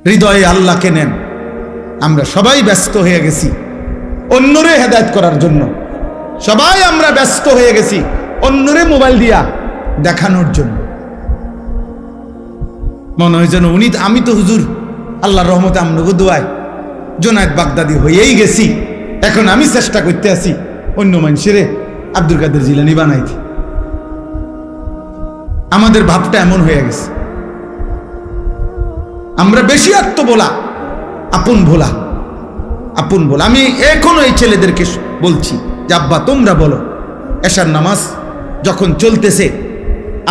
হৃদয়ে আল্লাহকে নেন। আমরা সবাই ব্যস্ত হয়ে গেছি অন্যরে হেদায়েত করার জন্য, সবাই আমরা ব্যস্ত হয়ে গেছি অন্যরে মোবাইল দিয়া দেখানোর জন্য। মনে হয় যেন আমি তো হুজুর আল্লাহর রহমতে আমনগো দোয়ায় জুনায়েদ বাগদাদি হয়েই গেছি, এখন আমি চেষ্টা করতে আছি অন্য মানুষের আব্দুল কাদের জিলানী বানাইতে। আমাদের ভাবটা এমন হয়ে গেছে, আমরা বেশি আত্মবোলা, আপন ভোলা, আপন ভোলা। আমি এখনো এই ছেলেদেরকে বলছি যে আব্বা তোমরা বলো, এশার নামাজ যখন চলতেছে,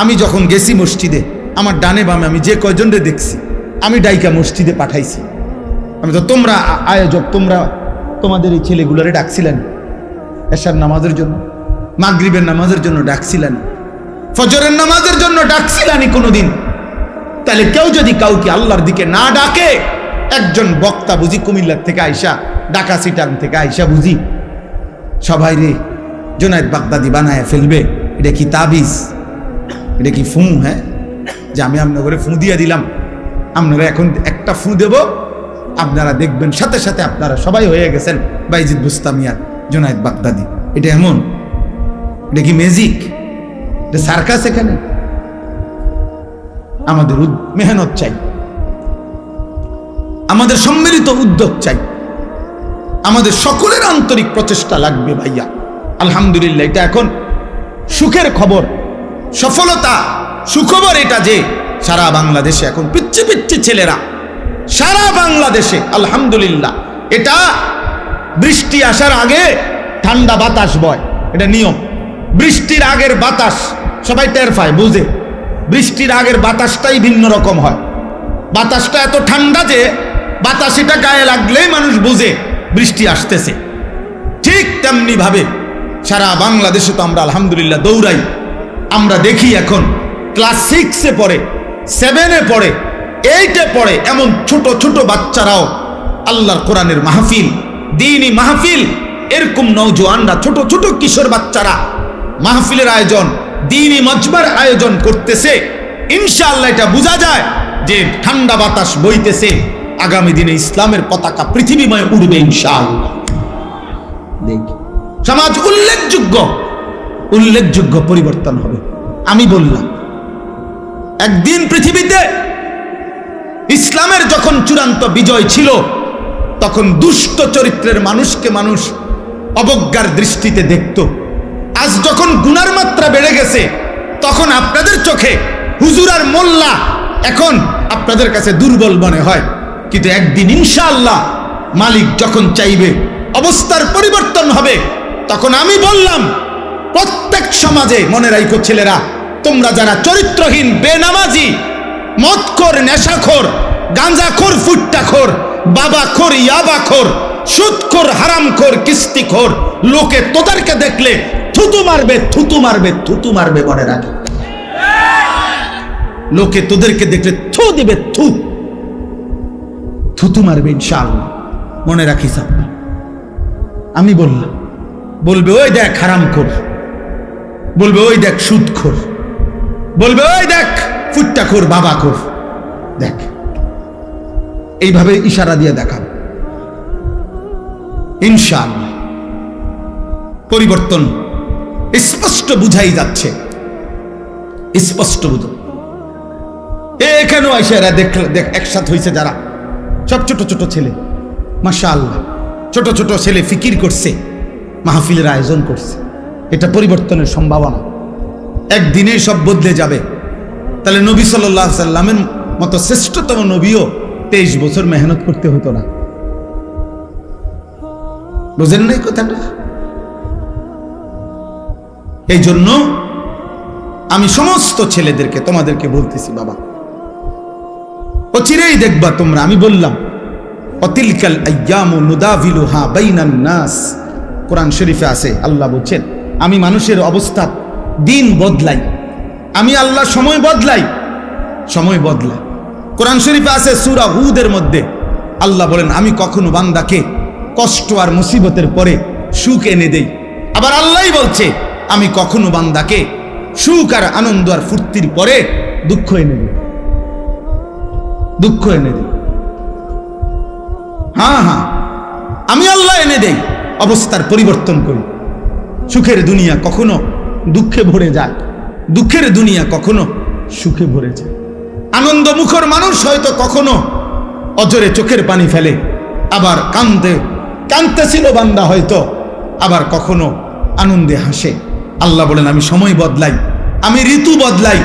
আমি যখন গেছি মসজিদে, আমার ডানে বামে আমি যে কয়জনরে দেখছি আমি ডাইকা মসজিদে পাঠাইছি। আমি তো তোমরা আয়োজক, তোমরা তোমাদের এই ছেলেগুলোরে ডাকছিলেন এশার নামাজের জন্য, মাগরিবের নামাজের জন্য ডাকছিলেন, ফজরের নামাজের জন্য ডাকছিলেন কোনোদিন? তাহলে কেউ যদি কাউকে আল্লাহর দিকে না ডাকে, একজন বক্তা বুঝি কুমিল্লার থেকে আইসা, ঢাকা সিটাং থেকে আইসা বুঝি সবাই রে জুনায়েদ বাগদাদি বানায় ফেলবে? এটা কি তাবিজ? এটা কি ফু? হ্যাঁ, যে আমি আপনার ঘরে ফু দিয়ে দিলাম, আপনারা এখন একটা ফু দেব, আপনারা দেখবেন সাথে সাথে আপনারা সবাই হয়ে গেছেন বাইজিদ বুস্তামিয়ার জুনায়েদ বাগদাদি। এটা এমন? এটা কি ম্যাজিক? এটা সার্কাস? এখানে আমাদের মেহনত চাই, আমাদের সম্মিলিত উদ্যোগ চাই, আমাদের সকলের আন্তরিক প্রচেষ্টা লাগবে ভাইয়া। আলহামদুলিল্লাহ, এটা এখন সুখের খবর, সফলতা, সুখবর এটা যে সারা বাংলাদেশে এখন পিচ্ছি পিচ্ছি ছেলেরা, সারা বাংলাদেশে আলহামদুলিল্লাহ। এটা বৃষ্টি আসার আগে ঠান্ডা বাতাস বয়, এটা নিয়ম। বৃষ্টির আগের বাতাস সবাই টের পায়, বুঝে। বৃষ্টির আগের বাতাসটাই ভিন্ন রকম হয়, বাতাসটা এত ঠান্ডা যে বাতাসিটা গায়ে লাগলেই মানুষ বুঝে বৃষ্টি আসতেছে। ঠিক তেমনি ভাবে সারা বাংলাদেশে তো আমরা আলহামদুলিল্লাহ দৌড়াই। আমরা দেখি এখন ক্লাস 6-এ পড়ে, 7-এ পড়ে, 8-এ পড়ে, এমন ছোট ছোট বাচ্চারাও আল্লাহর কোরআনের মাহফিল, দ্বীনি মাহফিল, এরকম নওজোয়ানরা, ছোট ছোট কিশোর বাচ্চারা মাহফিলের আয়োজন, দ্বীনি মজমার আয়োজন করতেছে। ইনশাআল্লাহ এটা বোঝা যায় যে ঠান্ডা বাতাস বইতেছে, আগামী দিনে ইসলামের পতাকা পৃথিবীময় উড়বে ইনশাআল্লাহ। দেখি সমাজ উল্লেখযোগ্য পরিবর্তন হবে। আমি বললাম একদিন পৃথিবীতে ইসলামের যখন চূড়ান্ত বিজয় ছিল, তখন দুষ্ট চরিত্রের মানুষকে মানুষ অবজ্ঞার দৃষ্টিতে দেখত। আজ যখন গুনার মাত্রা বেড়ে গেছে, তখন আপনাদের চোখে হুজুর আর মোল্লা এখন আপনাদের কাছে দুর্বল মনে হয়। কিন্তু একদিন ইনশাআল্লাহ মালিক যখন চাইবে অবস্থার পরিবর্তন হবে, তখন আমি বললাম প্রত্যেক সমাজে, মনে রাখো ছেলেরা, তোমরা যারা চরিত্রহীন, বেনামাজি, মদখোর, নেশাখোর, গাঁজাখোর, ফুট্টাখোর, বাবাখোর, ইয়াবাখোর, সুদখোর, হারামখোর, কিস্তিখোর, লোকে তোদেরকে দেখলে থুতু মারবে, থুতু মারবে, থুতু মারবে। মনে রাখো, লোকে তোদেরকে দেখলে থু দিবে, থুতু মারবে ইনশাআল্লাহ। মনে রাখিস, আমি বললাম, বলবে ওই দেখ হারামখোর, বলবে ওই দেখ সুদখোর, বলবে ওই দেখ ফুট্টাখোর, বাবাখোর, দেখ। এইভাবে ইশারা দিয়ে দেখাব ইনশাআল্লাহ। পরিবর্তন স্পষ্ট বুঝাই যাচ্ছে, স্পষ্ট বুঝো। এখানেও আইসারা দেখ একসাথে হয়েছে যারা, সব ছোট ছোট ছেলে, মাশাআল্লাহ, ছোট ছোট ছেলে ফিকির করছে, মাহফিলের আয়োজন করছে। এটা পরিবর্তনের সম্ভাবনা, একদিনে সব বদলে যাবে। তাহলে নবী সাল্লাল্লাহু আলাইহি সাল্লামের মতো শ্রেষ্ঠতম নবীও 23 বছর মেহনত করতে হতো না। বুঝেন নাই কথাটা? এই জন্য আমি সমস্ত ছেলেদেরকে, তোমাদেরকে বলতেছি, বাবা অচিরেই দেখবা তোমরা। আমি বললাম অতিলকাল আইয়ামু নুদাভিলুহা বাইনান নাস, কোরআন শরীফে আছে, আল্লাহ বলছেন আমি মানুষের অবস্থা দিন বদলাই, আমি আল্লাহ সময় বদলাই, সময় বদলাই। কোরআন শরীফে আছে সূরা হুদের মধ্যে আল্লাহ বলেন আমি কখনো বান্দাকে কষ্ট আর মুসিবতের পরে সুখ এনে দেই। আবার আল্লাহই বলছে আমি কখনো বান্দাকে সুখ আর আনন্দ আর ফুর্তির পরে দুঃখ এনে দিই, দুঃখ এনে দিই। হ্যাঁ হ্যাঁ, আমি আল্লাহ এনে দেই, অবস্থার পরিবর্তন করি। সুখের দুনিয়া কখনো দুঃখে ভরে যায়, দুঃখের দুনিয়া কখনো সুখে ভরে যায়। আনন্দ মুখর মানুষ হয়তো কখনো অজরে চোখের পানি ফেলে, আবার কাঁদতেছিল বান্দা হয়তো, আবার কখনো আনন্দে হাসে। আল্লাহ বলেন আমি সময় বদলাই, আমি ঋতু বদলাই,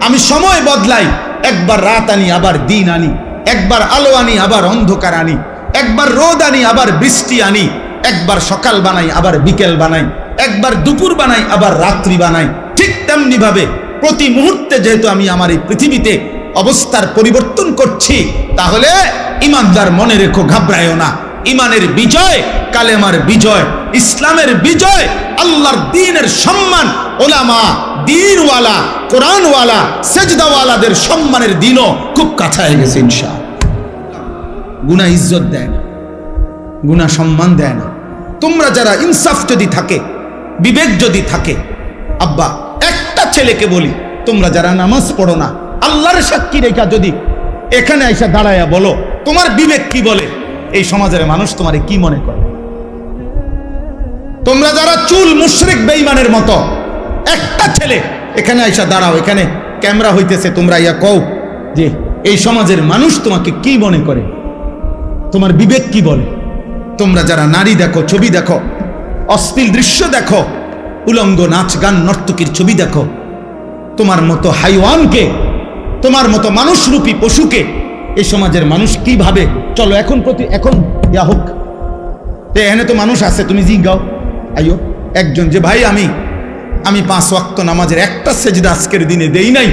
আমি সময় বদলাই। একবার রাত আনি আবার দিন আনি, একবার আলো আনি আবার অন্ধকার আনি, একবার রোদ আনি আবার বৃষ্টি আনি, একবার সকাল বানাই আবার বিকেল বানাই, একবার দুপুর বানাই আবার রাত্রি বানাই। ঠিক তেমনি ভাবে প্রতি মুহূর্তে যেহেতু আমি আমার এই পৃথিবীতে অবস্থার পরিবর্তন করছি, তাহলে ইমানদার মনে রেখো, ঘাবড়ায়ও না। ইমানের বিজয়, কালেমার বিজয়, ইসলামের বিজয়, আল্লাহর দ্বীনের সম্মান, ওলামা, দ্বীনওয়ালা, কোরআনওয়ালা, সেজদাওয়ালাদের সম্মানের দিনও খুব কাছায় গেছে ইনশাআল্লাহ। গুনাহ ইজ্জত দেয় না, গুনাহ সম্মান দেয় না। তোমরা যারা ইনসাফ যদি থাকে, বিবেক যদি থাকে, আব্বা একটা ছেলেকে বলি, তোমরা যারা নামাজ পড়ো না, আল্লাহর সাক্ষী রেখা যদি এখানে এসে দাঁড়ায়া বলো তোমার বিবেক কি বলে, এই সমাজের মানুষ তোমারে কি মনে করে? তোমরা যারা চুল মুশরিক বেঈমানের মতো, একটা ছেলে এখানে আইসা দাঁড়াও, এখানে ক্যামেরা হইতেছে, তোমরা ইয়া কও যে এই সমাজের মানুষ তোমাকে কি মনে করে, তোমার বিবেক কি বলে? তোমরা যারা নারী দেখো, ছবি দেখো, অশ্লীল দৃশ্য দেখো, উলঙ্গ নাচ গান নর্তকীর ছবি দেখো, তোমার মতো হাইওয়ানকে, তোমার মতো মানুষরূপী পশুকে এই সমাজের মানুষ কি ভাবে? চলো এখন এখন ইয়া হোক, এখানে তো মানুষ আছে, তুমি জিজ্ঞাও আইও একজন যে ভাই আমি 5 ওয়াক্ত নামাজের একটা সেজদা আজকের দিনে দেই নাই,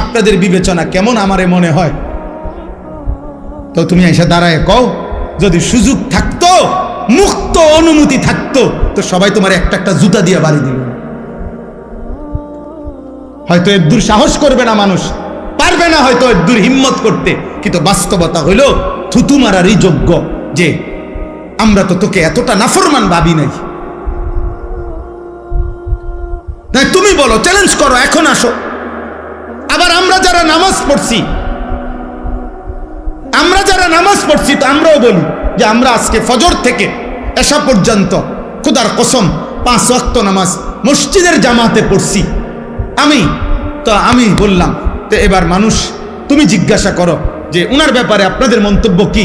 আপনাদের বিবেচনা কেমন আমারে মনে হয়? তো তুমি এসে দাঁড়ায় কও, যদি সুযোগ থাকতো, মুক্ত অনুমতি থাকতো, তো সবাই তোমার একটা একটা জুতা দিয়ে বাড়ি দিল। হয়তো এর দূর সাহস করবে না মানুষ, পারবে না হয়তো এর দূর হিম্মত করতে, কিন্তু বাস্তবতা হইল থুতু মারারই যোগ্য যে আমরা তো তোকে এতটা নাফরমান ভাবি নাই। তুমি বলো, চ্যালেঞ্জ করো, এখন আসো। আবার আমরা যারা নামাজ পড়ছি তো আমরাও বলি যে আমরা আজকে ফজর থেকে এশা পর্যন্ত খোদার কসম 5 ওয়াক্ত নামাজ মসজিদের জামাতে পড়ছি। আমি বললাম, তো এবার মানুষ তুমি জিজ্ঞাসা করো যে উনার ব্যাপারে আপনাদের মন্তব্য কি,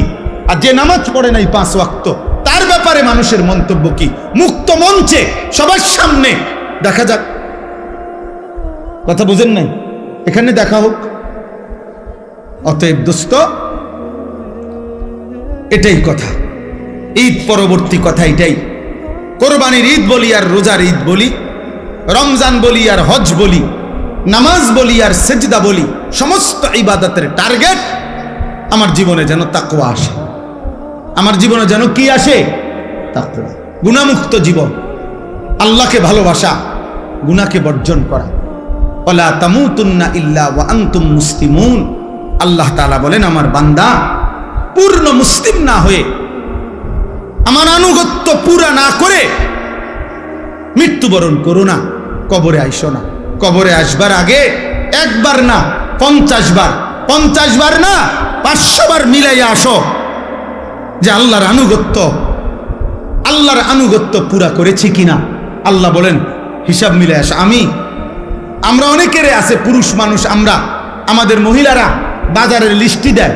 আর যে নামাজ পড়ে নাই 5 ওয়াক্ত তার ব্যাপারে মানুষের মন্তব্য কি? মুক্ত মঞ্চে সবার সামনে দেখা যাক। কথা বুঝেন নাই? এখানে দেখা হোক। অতএব দোস্ত, এটাই কথা, ঈদ পরবর্তী কথা এটাই। কোরবানির ঈদ বলি আর রোজার ঈদ বলি, রমজান বলি আর হজ বলি, নামাজ বলি আর সেজদা বলি, সমস্ত ইবাদতের টার্গেট আমার জীবনে যেন তাকওয়া আসে। আমার জীবনে যেন কি আসে? তাকওয়া। গুনাহমুক্ত জীবন, আল্লাহকে ভালোবাসা, গুনাহকে বর্জন করা। ওয়ালা তামুতুন্না ইল্লা ওয়া আনতুম মুসলিমুন। আল্লাহ তাআলা বলেন, আমার বান্দা পূর্ণ মুসলিম না হয়ে, আমার আনুগত্য পুরা না করে মৃত্যুবরণ করো না, কবরে আইসো না। কবরে আসবার আগে একবার না 50 বার, 50 বার না 500 বার মিলাইয়া আসো যে আল্লাহর আনুগত্য পুরা করেছি কিনা। আল্লাহ বলেন হিসাব মিলে আসো। আমরা অনেকেরে আছে, পুরুষ মানুষ আমরা, আমাদের মহিলারা বাজারের লিস্টি দেয়,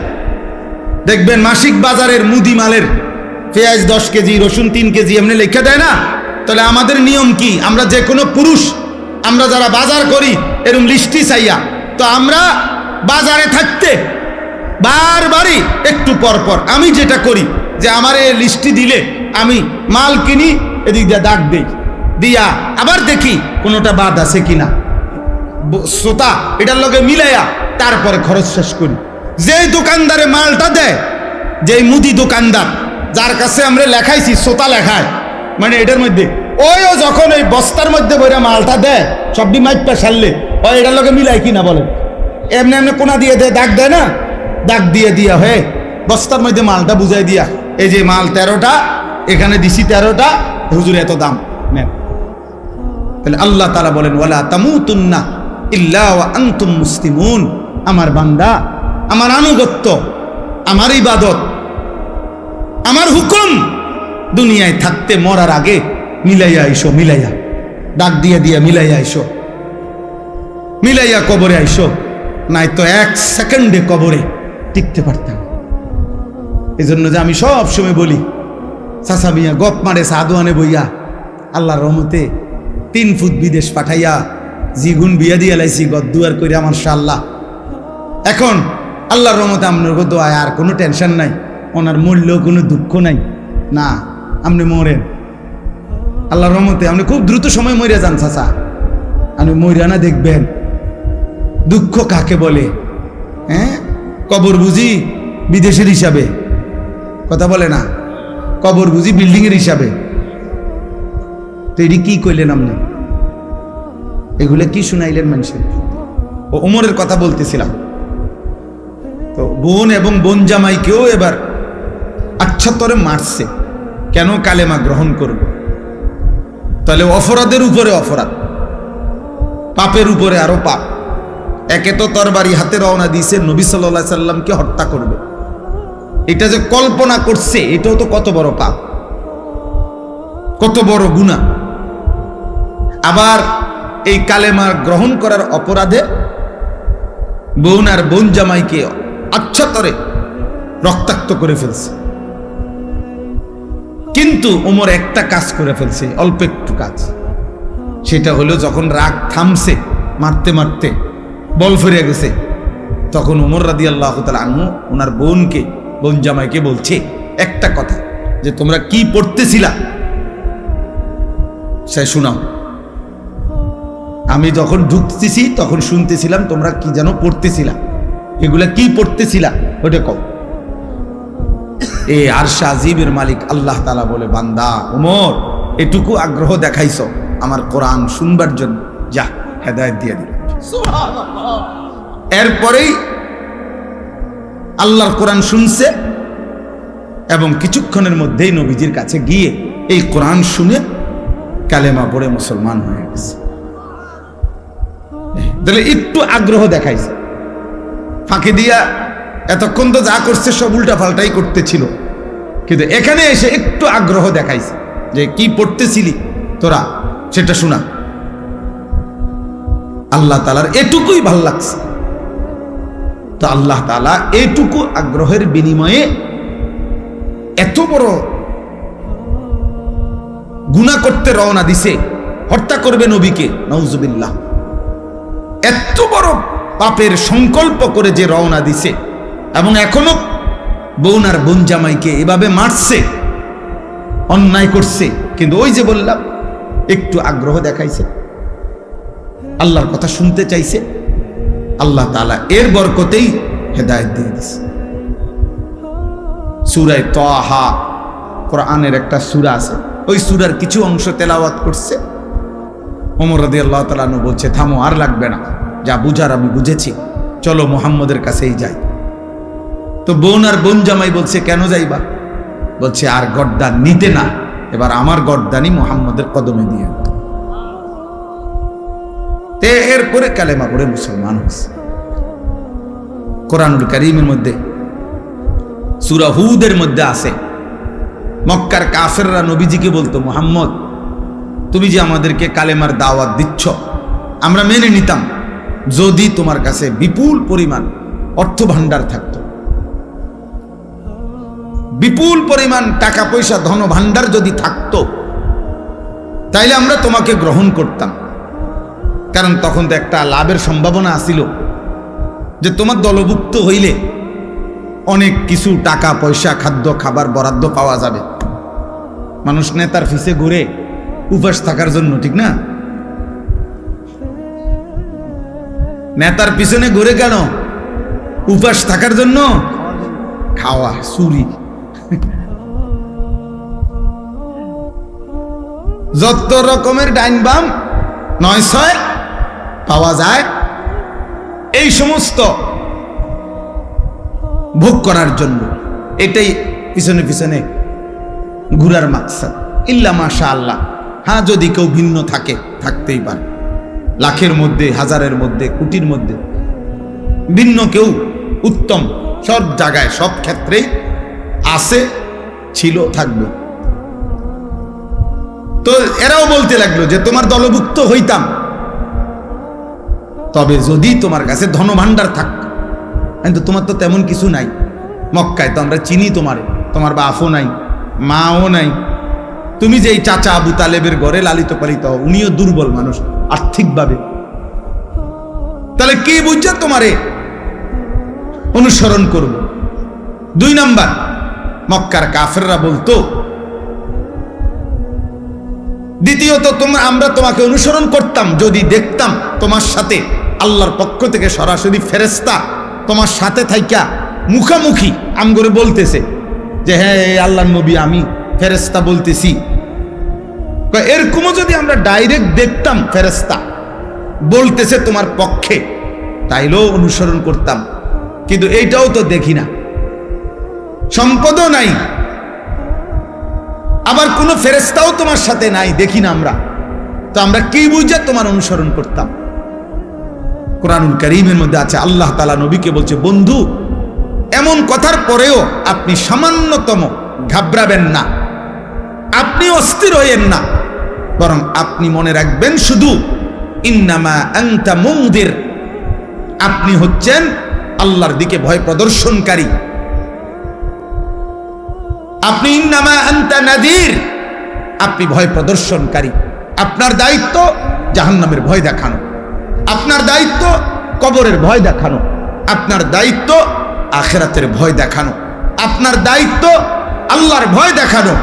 দেখবেন মাসিক বাজারের মুদি মালের পেঁয়াজ 10 কেজি, রসুন 3 কেজি এমনি লেখা দেয় না? তাহলে আমাদের নিয়ম কি? আমরা যে কোনো পুরুষ, আমরা যারা বাজার করি এরকম লিস্টি চাইয়া, তো আমরা বাজারে থাকতে বারবারই একটু পর পর আমি যেটা করি যে আমার এই লিস্টি দিলে আমি মাল কিনি, এদিক দিয়ে দাগ দেই, দিয়া আবার দেখি কোনোটা বাদ আছে কিনা, শ্রোতা এটার লগে মিলাইয়া তারপরে খরচ শেষ করি। যেই দোকানদারে মালটা দেয়, যেই মুদি দোকানদার যার কাছে আমরা লেখাইছি, শ্রোতা লেখায়, মানে এটার মধ্যে ওইও যখন ওই বস্তার মধ্যে বইরা মালটা দেয়, সবটি মাইপটা সারলে ওই এটার লগে মিলাই কিনা বলেন, এমনি কোনা দিয়ে দেয়, দাগ দেয় না, দাগ দিয়ে দিয়া হয়ে বস্তার মধ্যে মালটা বুঝাই দিয়া, এই যে মাল 13টা, এখানে দিছি 13টা, হুজুর এত দাম নেন। তাহলে আল্লাহ তাআলা বলেন, ওয়ালা তামুতুন্না ইল্লা ওয়া আনতুম মুসলিমুন। আমার বান্দা, আমার আনুগত্য, আমার ইবাদত আমার হুকুম দুনিয়ায় থাকতে মরার আগে মিলাইয়া আইসো, মিলাইয়া ডাক দিয়ে দিয়া মিলাইয়া আইসো, মিলাইয়া কবরে আইসো, নাই তো 1 সেকেন্ডে কবরে টিকতে পারতাম। এই জন্য যে আমি সব সময় বলি, চাচা মিয়া গপ মারে সাদুয়ানে বইয়া আল্লাহর রহমতে 3 ফুট বিদেশ পাঠাইয়া জিগুন বিয়া দিয়া লাইছি গদ্দুয়ার কইরা মাশাআল্লাহ। এখন আল্লাহর রহমতে আপনার দোয়ায় আর কোনো টেনশন নাই, ওনার মরলেও কোনো দুঃখ নাই। না, আপনি মরেন আল্লাহর রহমতে, আপনি খুব দ্রুত সময় মরিয়া যান চাচা। আপনি মরিয়া না দেখবেন দুঃখ কাকে বলে। হ্যাঁ, কবর বুঝি বিদেশের হিসাবে, কথা বলে না, কবর বুঝি বিল্ডিং এর হিসাবে। তো এটি কি কইলেন আপনি? এগুলো কি শুনাইলেন মানুষের? ও ওমরের কথা বলতেছিলাম। তো বোন এবং বোন জামাইকেও এবার আচ্ছা তরে মারছে, কেন? কালেমা গ্রহণ করব। তাহলে অপরাধের উপরে অপরাধ, পাপের উপরে আরো পাপ। একে তো তরবারি হাতে রওনা দিয়েছে, নবী সাল্লাল্লাহু আলাইহি সাল্লামকে হত্যা করবে। এটা যে কল্পনা করছে, এটাও তো কত বড় পাপ, কত বড় গুনাহ। আবার এই কালেমা গ্রহণ করার অপরাধে বোন আর বোন জামাইকে আচ্ছা তরে রক্তাক্ত করে ফেলছে। কিন্তু ওমর একটা কাজ করে ফেলছে, অল্প একটু কাজ। সেটা হলো যখন রাগ থামছে, মারতে মারতে বল ফিরে গেছে, তখন ওমর রাদিয়াল্লাহু তাআলা আনহু ওনার বোনকে, বোন জামাইকে বলছে একটা কথা, যে তোমরা কি পড়তেছিলা সে শোনাও। আমি যখন ঢুকতেছি তখন শুনতেছিলাম তোমরা কি যেন পড়তেছিলা, এগুলা কি পড়তেছিলা ওটা কও। এ আরশে আজিমের মালিক আল্লাহ তাআলা বলে, বান্দা ওমর, এটুকু আগ্রহ দেখাইছ আমার কোরআন শুনবার জন্য, যা হেদায়েত দিয়ে দিল। সুবহানাল্লাহ। এরপরেই আল্লাহর কোরআন শুনছে এবং কিছুক্ষণের মধ্যেই নবীজির কাছে গিয়ে এই কোরআন শুনে কালেমা পড়ে মুসলমান হয়ে গেছে। তাহলে একটু আগ্রহ দেখাইছে, ফাঁকি দিয়া এতক্ষণ তো যা করছে সব উল্টা পাল্টাই করতেছিল, কিন্তু এখানে এসে একটু আগ্রহ দেখাইছে যে কি পড়তেছিলি তোরা সেটা শোনা। আল্লাহ তাআলার এটুকুই ভাল লাগছে। তো আল্লাহ তাআলা এটুকু আগ্রহের বিনিময়ে এত বড় গুনাহ করতে রওনা দিছে, হত্যা করবে নবীকে, নাউজুবিল্লাহ। এত বড় পাপের সংকল্প করে যে রওনা দিছে, এবং এখনো বোন আর বোন জামাইকে এভাবে মারছে, অন্যায় করছে, কিন্তু ওই যে বললাম একটু আগ্রহ দেখাইছে, আল্লাহর কথা শুনতে চাইছে, আল্লাহ তাআলা এর বরকতেই হেদায়েত দিয়ে দিয়েছে। সূরা তাহা কোরআনের একটা সূরা আছে, ওই সূরার কিছু অংশ তেলাওয়াত করছে। ওমর রাদিয়াল্লাহু তাআলা আনহু বলছে, থামো, আর লাগবে না, যা বুঝার আমি বুঝেছি, চলো মুহাম্মদের কাছেই যাই। তো বোন আর বোন জামাই বলছে, কেন যাইবা? বলছে, আর গর্দান নিতে না, এবার আমার গর্দানই মুহাম্মদের কদমে দিয়ে। এরপরে কালেমা পড়ে মুসলমান হয়েছে। কোরআনুল কারীমের মধ্যে সূরা হুদের মধ্যে আছে, মক্কার কাফেররা নবীজিকে বলতো, মুহাম্মদ তুমি যে আমাদেরকে কালেমার দাওয়াত দিচ্ছ, আমরা মেনে নিতাম যদি তোমার কাছে বিপুল পরিমাণ অর্থ ভান্ডার থাকতো, বিপুল পরিমাণ টাকা পয়সা ধন ভান্ডার যদি থাকতো, তাইলে আমরা তোমাকে গ্রহণ করতাম। কারণ তখন তো একটা লাভের সম্ভাবনা আছিল, যে তোমার দলভুক্ত হইলে অনেক কিছু টাকা পয়সা, খাদ্য খাবার বরাদ্দ পাওয়া যাবে। মানুষ নেতার পিছে ঘুরে উপাস থাকার জন্য, ঠিক না? নেতার পিছনে ঘুরে কেন? উপাস থাকার জন্য, খাওয়া, চুরি, যত রকমের ডাইন বাম 9-6 পাওয়া যায়, এই সমস্ত ভোগ করার জন্য। এটাই পিছনে পিছনে ঘুরার মাকসাদ। ইল্লা মাশাআল্লাহ, হ্যাঁ, যদি কেউ ভিন্ন থাকে, থাকতেই পারে, লাখের মধ্যে, হাজারের মধ্যে, কোটির মধ্যে ভিন্ন কেউ উত্তম, সব জায়গায় সব ক্ষেত্রেই আছে, ছিল, থাকবে। তো এরাও বলতে লাগলো যে তোমার দলভুক্ত হইতাম, তবে যদি তোমার কাছে ধনভাণ্ডার থাকত। কিন্তু তোমার তো তেমন কিছু নাই, মক্কায় তো আমরা চিনি তোমার বাপও নাই, মাও নাই, তুমি যে এই চাচা আবু তালেবের ঘরে লালিত পালিত হও, উনিও দুর্বল মানুষ আর্থিকভাবে, তাহলে কি বুঝছো তোমারে অনুসরণ করব। 2 নাম্বার, মক্কার কাফেররা বলতো, দ্বিতীয়ত আমরা তোমাকে অনুসরণ করতাম যদি দেখতাম তোমার সাথে আল্লাহর পক্ষ থেকে সরাসরি ফেরেশতা তোমার সাথে থাইকা মুখামুখি আমগরে বলতেছে যে হ্যাঁ আল্লাহর নবী আমি ফেরেশতা বলতেছি, এরকমও যদি আমরা ডাইরেক্ট দেখতাম ফেরেশতা বলতেছে তোমার পক্ষে, তাইলেও অনুসরণ করতাম। কিন্তু এইটাও তো দেখি না, সম্পদও নাই, আবার কোন ফেরেশতাও তোমার সাথে নাই, দেখি না আমরা, তো আমরা কি বুঝে তোমার অনুসরণ করতাম। কোরআনুল কারীমের মধ্যে আছে, আল্লাহ তাআলা নবীকে বলছে, বন্ধু এমন কথার পরেও আপনি সামান্যতম ঘাবড়াবেন না, আপনি অস্থির হইয়েন না, বরং আপনি মনে রাখবেন শুধু ইন্নামা আনতা মুনদির, আপনি হচ্ছেন আল্লাহর দিকে ভয় প্রদর্শনকারী। আপনি ইন্নামা আনতা নাযীর, আপনি ভয় প্রদর্শনকারী। আপনার দায়িত্ব জাহান্নামের ভয় দেখানো, আপনার দায়িত্ব কবরের ভয় দেখানো, আপনার দায়িত্ব আখিরাতের ভয় দেখানো, আপনার দায়িত্ব আল্লাহর ভয় দেখানো,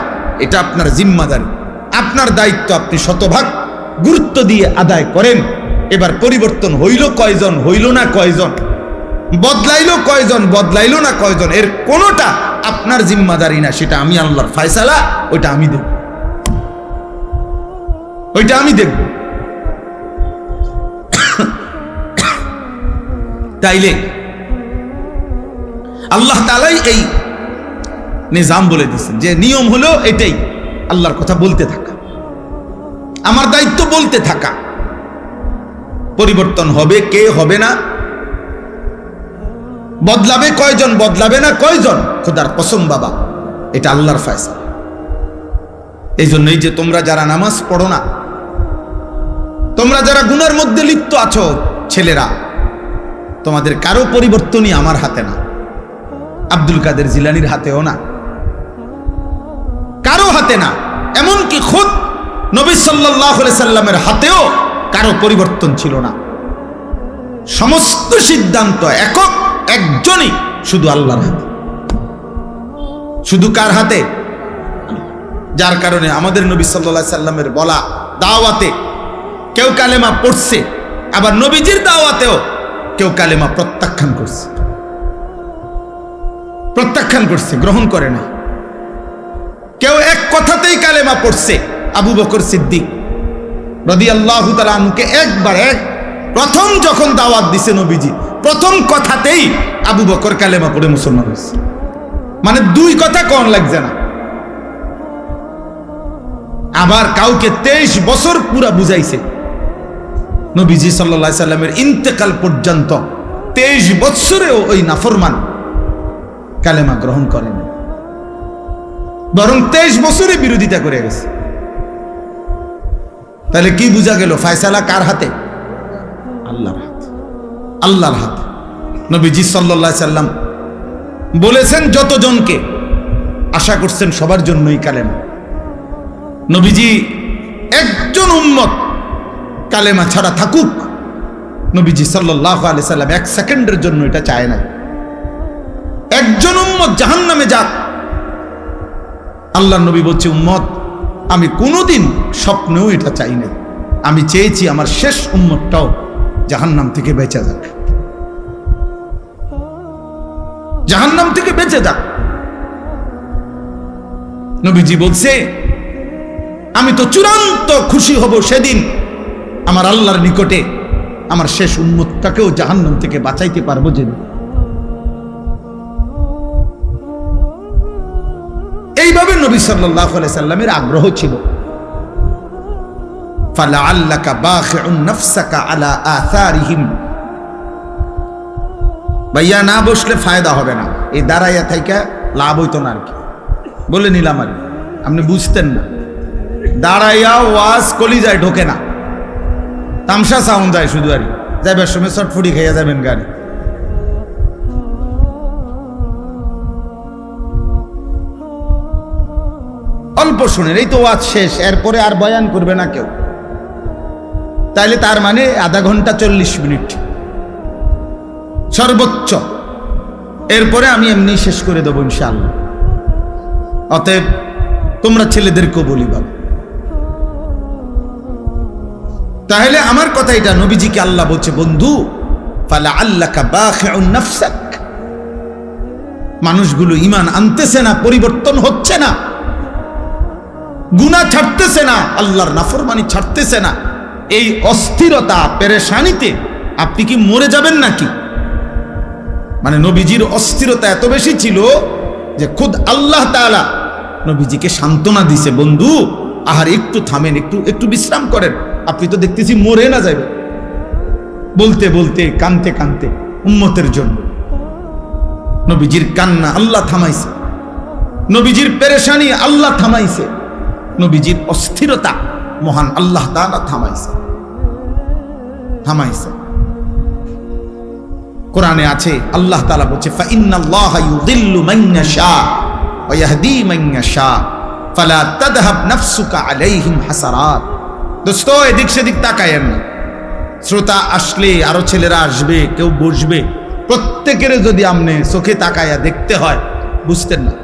এটা আপনার জিম্মাদারি, আপনার দায়িত্ব আপনি শতভাগ গুরুত্ব দিয়ে আদায় করেন। এবার পরিবর্তন হইল কয়জন, হইল না কয়জন, বদলাইলো কয়জন, বদলাইলো না কয়জন, এর কোনোটা আপনার জিম্মাদারি না, সেটা আমি আল্লাহর ফয়সালা, ওইটা আমি দেখব, ওইটা আমি দেখব। তাইলে আল্লাহ তাআলাই এই নিজাম বলে দিয়েছেন যে নিয়ম হলো এটাই, আল্লাহর কথা বলতে থাকা, আমার দায়িত্ব বলতে থাকা। পরিবর্তন হবে কে, হবে না, বদলাবে কয়জন, বদলাবে না কয়জন, খোদার কসম বাবা, এটা আল্লাহর ফয়সালা। এই জন্যই যে তোমরা যারা নামাজ পড়ো না, তোমরা যারা গুনার মধ্যে লিপ্ত আছো ছেলেরা, তোমাদের কারো পরিবর্তনই আমার হাতে না, আব্দুল কাদের জিলানীর হাতেও না, কারো হাতে না, এমনকি খুদ নবী সাল্লাল্লাহু আলাইহি সাল্লামের হাতেও কারো পরিবর্তন ছিল না। সমস্ত সিদ্ধান্ত একক একজনই, শুধু আল্লাহর হাতে। শুধু কার হাতে? যার কারণে আমাদের নবী সাল্লাল্লাহু আলাইহি সাল্লামের বলা দাওয়াতে কেউ কালেমা পড়ছে, আবার নবীজির দাওয়াতেও কেউ কালেমা প্রত্যাখ্যান করছে, প্রত্যাখ্যান করছে, গ্রহণ করে না। কেউ এক কথাতেই কালেমা পড়ছে, আবু বকর সিদ্দিক রাদিয়াল্লাহু তাআলা আনহুকে প্রথম যখন দাওয়াত দিছে নবীজি, প্রথম কথাতেই আবু বকর কালেমা পড়ে মুসলমান হয়েছে, মানে 2 কথা কোন লাগছে না। আবার কাউকে 23 বছর পুরা বুঝাইছে, নবীজি সাল্লাল্লাহু আলাইহি সাল্লামের ইন্তেকাল পর্যন্ত 23 বছরেও ওই নাফরমান কালেমা গ্রহণ করেন, বরং 23 বছরে বিরোধিতা করে গেছে। তাহলে কি বোঝা গেল? ফয়সালা কার হাতে? আল্লাহর হাতে, আল্লাহর হাতে। নবীজি সাল্লাল্লাহু আলাইহি সাল্লাম বলেছেন যতজনকে, আশা করছেন সবার জন্যই কালেমা। নবীজি একজন উম্মত কালেমা ছাড়া থাকুক, নবীজি সাল্লাল্লাহু আলাইহি সাল্লাম 1 সেকেন্ডের জন্য এটা চায় না। একজন উম্মত জাহান্নামে যাক, আল্লাহর নবী বলছে উম্মত আমি কোনোদিন স্বপ্নেও এটা চাই না, আমি চেয়েছি আমার শেষ উম্মতটাও জাহান্নাম থেকে বেঁচে যাক, জাহান্নাম থেকে বেঁচে যাক। নবীজি বলছে আমি তো চূড়ান্ত খুশি হব সেদিন আমার আল্লাহর নিকটে আমার শেষ উম্মতটাকেও জাহান্নাম থেকে বাঁচাইতে পারবো যেদিন। এইভাবে নবী সাল্লাল্লাহু আলাইহি সাল্লামের আগ্রহ ছিল। ফালাআল্লাকা বাখিউন নাফসাকা আলা আথারিহিম, ভাইয়া না বসলে ফায়দা হবে না, এই দাঁড়াইয়া থাইকা লাভ হইতো না আর কি। বলে নিলাম আর আপনি বুঝতেন না। দাঁড়াইয়া ওয়াজ কলিজায় ঢোকে না, তামসা সাউন্ড যায় শুধু, আর যাইবার সময় চটফুটি খাইয়া যাবেন গাড়ি। অল্প শুনেন, এই তো ওয়াজ শেষ, এরপরে আর বয়ান করবে না কেউ। তাইলে তার মানে আধা ঘন্টা 40 মিনিট সর্বোচ্চ, এরপরে আমি এমনি শেষ করে দেবো ইনশাআল্লাহ। অতএব তোমরা ছেলেদেরকেও বলি বাবা। তাহলে আমার কথা এটা, নবীজিকে আল্লাহ বলছে বন্ধু ফালা আল্লাকা বাখিউন নাফসাক, মানুষগুলো ঈমান আনতেছে না, পরিবর্তন হচ্ছে না, গুনাহ ছাড়তেছে না, আল্লাহর নাফরমানি ছাড়তেছে না, এই অস্থিরতা পেরেশানিতে আপনি কি মরে যাবেন নাকি? মানে নবীজির অস্থিরতা এত বেশি ছিল যে খুদ আল্লাহ তাআলা নবীজিকে সান্ত্বনা দিছে, বন্ধু আহার একটু থামেন, একটু বিশ্রাম করেন, আপনি তো দেখতেছি মরে না যাবে। বলতে বলতে কানতে কানতে উম্মতের জন্য নবীজির কান্না আল্লাহ থামাইছে, নবীজির পেরেশানি আল্লাহ থামাইছে, নবীজির অস্থিরতা মহান আল্লাহ তাআলা থামাইছে। কোরআনে আছে আল্লাহ তাআলা বলছে ফা ইন্নাল্লাহা ইউযিল্লু মান ইয়াশা ওয়া ইয়াহদি মান ইয়াশা ফালা তাযহাব নাফসুকা আলাইহিম হাসারাত। দোস্ত এদিক সেদিক তাকায়েন না, শ্রোতা আসলে আরো ছেলেরা আসবে, কেউ বসবে, প্রত্যেকের যদি আমনে চোখে তাকায়া দেখতে হয়, বুঝতেন না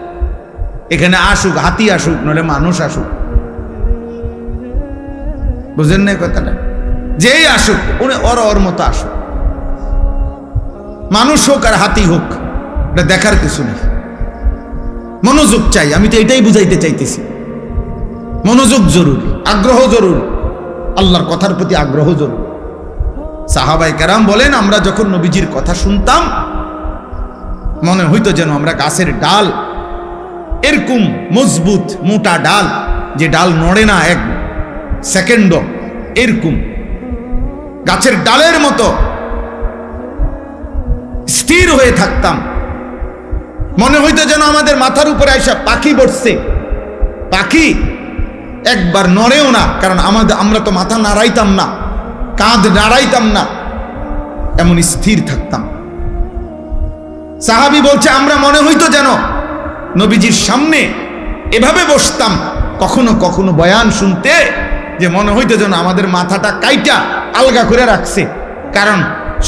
এখানে আসুক হাতি আসুক নলে মানুষ আসুক, বুঝেন না কথাটা? যেই আসুক উনি ওর মতো আসুক, মানুষ হোক আর হাতি হোক, এটা দেখার কিছু নেই। মনোযোগ চাই, আমি তো এটাই বুঝাইতে চাইতেছি। মনোযোগ জরুরি, আগ্রহ জরুরি, আল্লাহর কথার প্রতি আগ্রহ জরুরি। সাহাবায়ে কেরাম বলেন আমরা যখন নবীজির কথা শুনতাম মনে হইতো যেন আমরা গাছের ডাল, এরকম মজবুত মোটা ডাল, যে ডাল নড়ে না এক সেকেন্ডও, এরকম গাছের ডালের মতো স্থির হয়ে থাকতাম। মনে হইতো যেন আমাদের মাথার উপরে আইসা পাখি বসছে, পাখি একবার নড়েও না, কারণ আমরা তো মাথা নাড়াইতাম না, কাঁধ নাড়াইতাম না, এমন স্থির থাকতাম। সাহাবী বলছে আমরা মনে হইতো যেন নবীজির সামনে এভাবে বসতাম কখনো কখনো বয়ান শুনতে, যে মনে হইতো যেন আমাদের মাথাটা কাইটা আলগা করে রাখছে, কারণ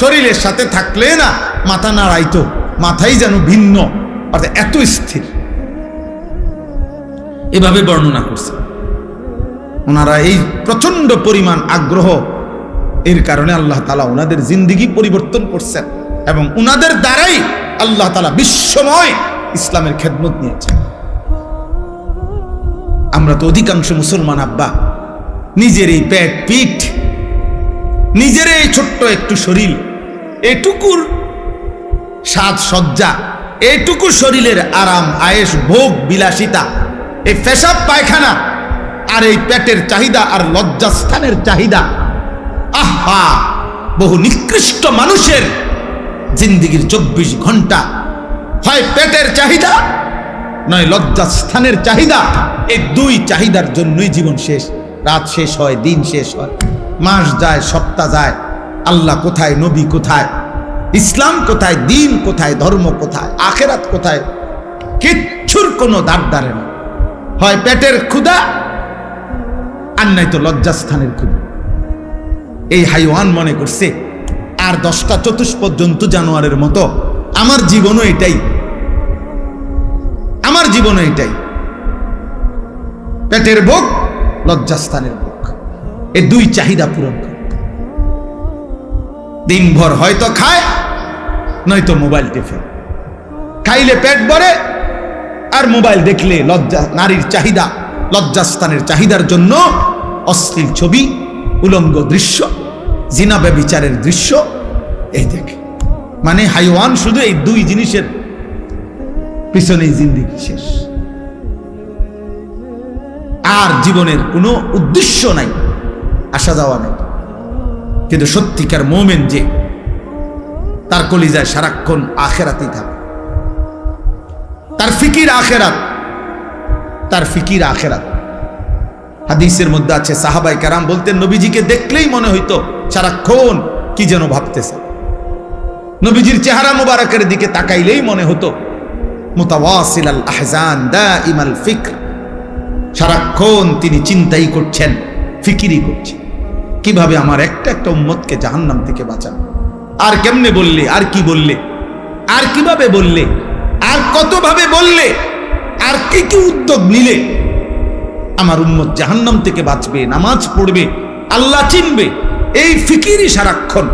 শরীরের সাথে থাকলে না মাথা নাড়াইতো, মাথাই যেন ভিন্ন, অর্থাৎ এত স্থির। এভাবে বর্ণনা করছে ওনারা। এই প্রচন্ড পরিমাণ আগ্রহ, এর কারণে আল্লাহ তাআলা ওনাদের জিন্দেগি পরিবর্তন করছেন এবং ওনাদের দ্বারাই আল্লাহ তাআলা বিশ্বময় ইসলামের খেদমত নিয়েছেন। আমরা তো অধিকাংশ মুসলমান আব্বা নিজের এই পেট পিঠ, নিজের এই ছোট্ট একটু শরীর, এটুকুর সাজসজ্জা, এটুকু শরীরের আরাম আয়েশ ভোগ বিলাসিতা, এই পেশাব পায়খানা আর এই পেটের চাহিদা আর লজ্জাস্থানের চাহিদা, আহা বহু নিকৃষ্ট মানুষের জিন্দেগির 24 ঘন্টা হয় পেটের চাহিদা নয় লজ্জাস্থানের চাহিদা। এই দুই চাহিদার জন্যই জীবন শেষ, রাত শেষ হয়, দিন শেষ হয়, মাস যায়, সপ্তাহ যায়, আল্লাহ কোথায়, নবী কোথায়, ইসলাম কোথায়, দিন কোথায়, ধর্ম কোথায়, আখেরাত কোথায়, কিচ্ছুর কোনো দাঁড় দাঁড়ে না। হয় পেটের ক্ষুধা আর নাই তো লজ্জাস্থানের ক্ষুধা। এই হাইওয়ান মনে করছে আর 10টা চতুষ্পদ জন্তু জানোয়ারের মতো আমার জীবনও এটাই, আমার জীবনও এটাই, পেটের ভোগ, লজ্জাস্থানের ভোগ, এই দুই চাহিদা পূরণ করে দিনভর হয়তো খায় নয়তো মোবাইল টেপে, খাইলে পেট ভরে আর মোবাইল দেখলে লজ্জা, নারীর চাহিদা, লজ্জাস্থানের চাহিদার জন্য অশ্লীল ছবি, উলঙ্গ দৃশ্য, জিনা ব্যভিচারের দৃশ্য, এই দেখে। মানে হাইওয়ান শুধু এই দুই জিনিসের পিছনেই জিন্দেগি শেষ, আর জীবনের কোনো উদ্দেশ্য নাই, আসা যাওয়া নাই। কিন্তু সত্যিকার মুমিন যে, তার কলিজায় সারাক্ষণ আখেরাতই থাকে, তার ফিকির আখেরাত, তার ফিকির আখেরাত। হাদিসের মধ্যে আছে সাহাবায়ে কেরাম বলতেন নবীজিকে দেখলেই মনে হইতো সারাক্ষণ কি যেন ভাবতেছে। নবীজির চেহারা মুবারকের দিকে তাকাইলেই মনে হতো মুতাওয়াসিল আল আহজান দাইমাল ফিক্র, সারাক্ষণ তিনি চিন্তাই করছেন, ফিকিরই করছেন কিভাবে আমার একটা একটা উম্মতকে জাহান্নাম থেকে বাঁচানো। আর কেমনে বললে, আর কি বললে, আর কিভাবে বললে, আর কতভাবে বললে, আর কি কি উদ্যোগ নিলে আমার উম্মত জাহান্নাম থেকে বাঁচবে, নামাজ পড়বে, আল্লাহ চিনবে, এই ফিকিরই সারাক্ষণ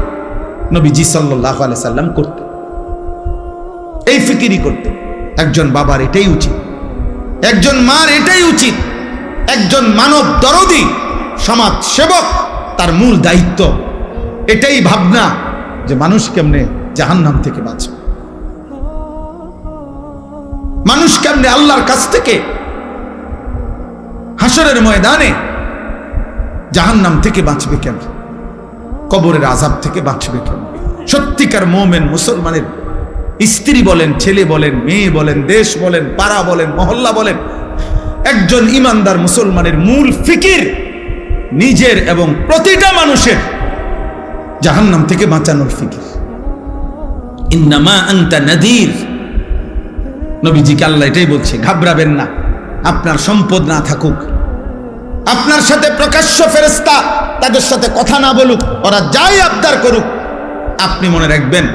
নবীজি সাল্লাল্লাহু আলাইহি সাল্লাম করতেন। এই ফিকিরই করতেন। একজন বাবার এটাই উচিত, একজন মার এটাই উচিত, একজন মানব দরদি সমাজ সেবক তার মূল দায়িত্ব এটাই ভাবনা যে মানুষ কেমনে জাহান্নাম থেকে বাঁচবে, মানুষ কেমনে আল্লাহর কাছ থেকে হাসরের ময়দানে জাহান্নাম থেকে বাঁচবে, কেন কবরের আযাব থেকে বাঁচবে কেন। সত্যিকার মুমিন মুসলমানের স্ত্রী বলেন, ছেলে বলেন, মেয়ে বলেন, দেশ বলেন, পাড়া বলেন, মহল্লা বলেন, একজন ইমানদার মুসলমানের মূল ফিকির নিজের এবং প্রতিটা মানুষের জাহান্নাম থেকে বাঁচানোর ফিকির। ইন্নামা আনতা নাযীর, নবীজিকে আল্লাহ এটাই বলছে, ঘাবড়াবেন না। আপনার সম্পদ না থাকুক, আপনার সাথে প্রকাশ্য ফেরেশতা তাদের সাথে কথা না বলুক, ওরা যাই আবদার করুক, আপনি মনে রাখবেন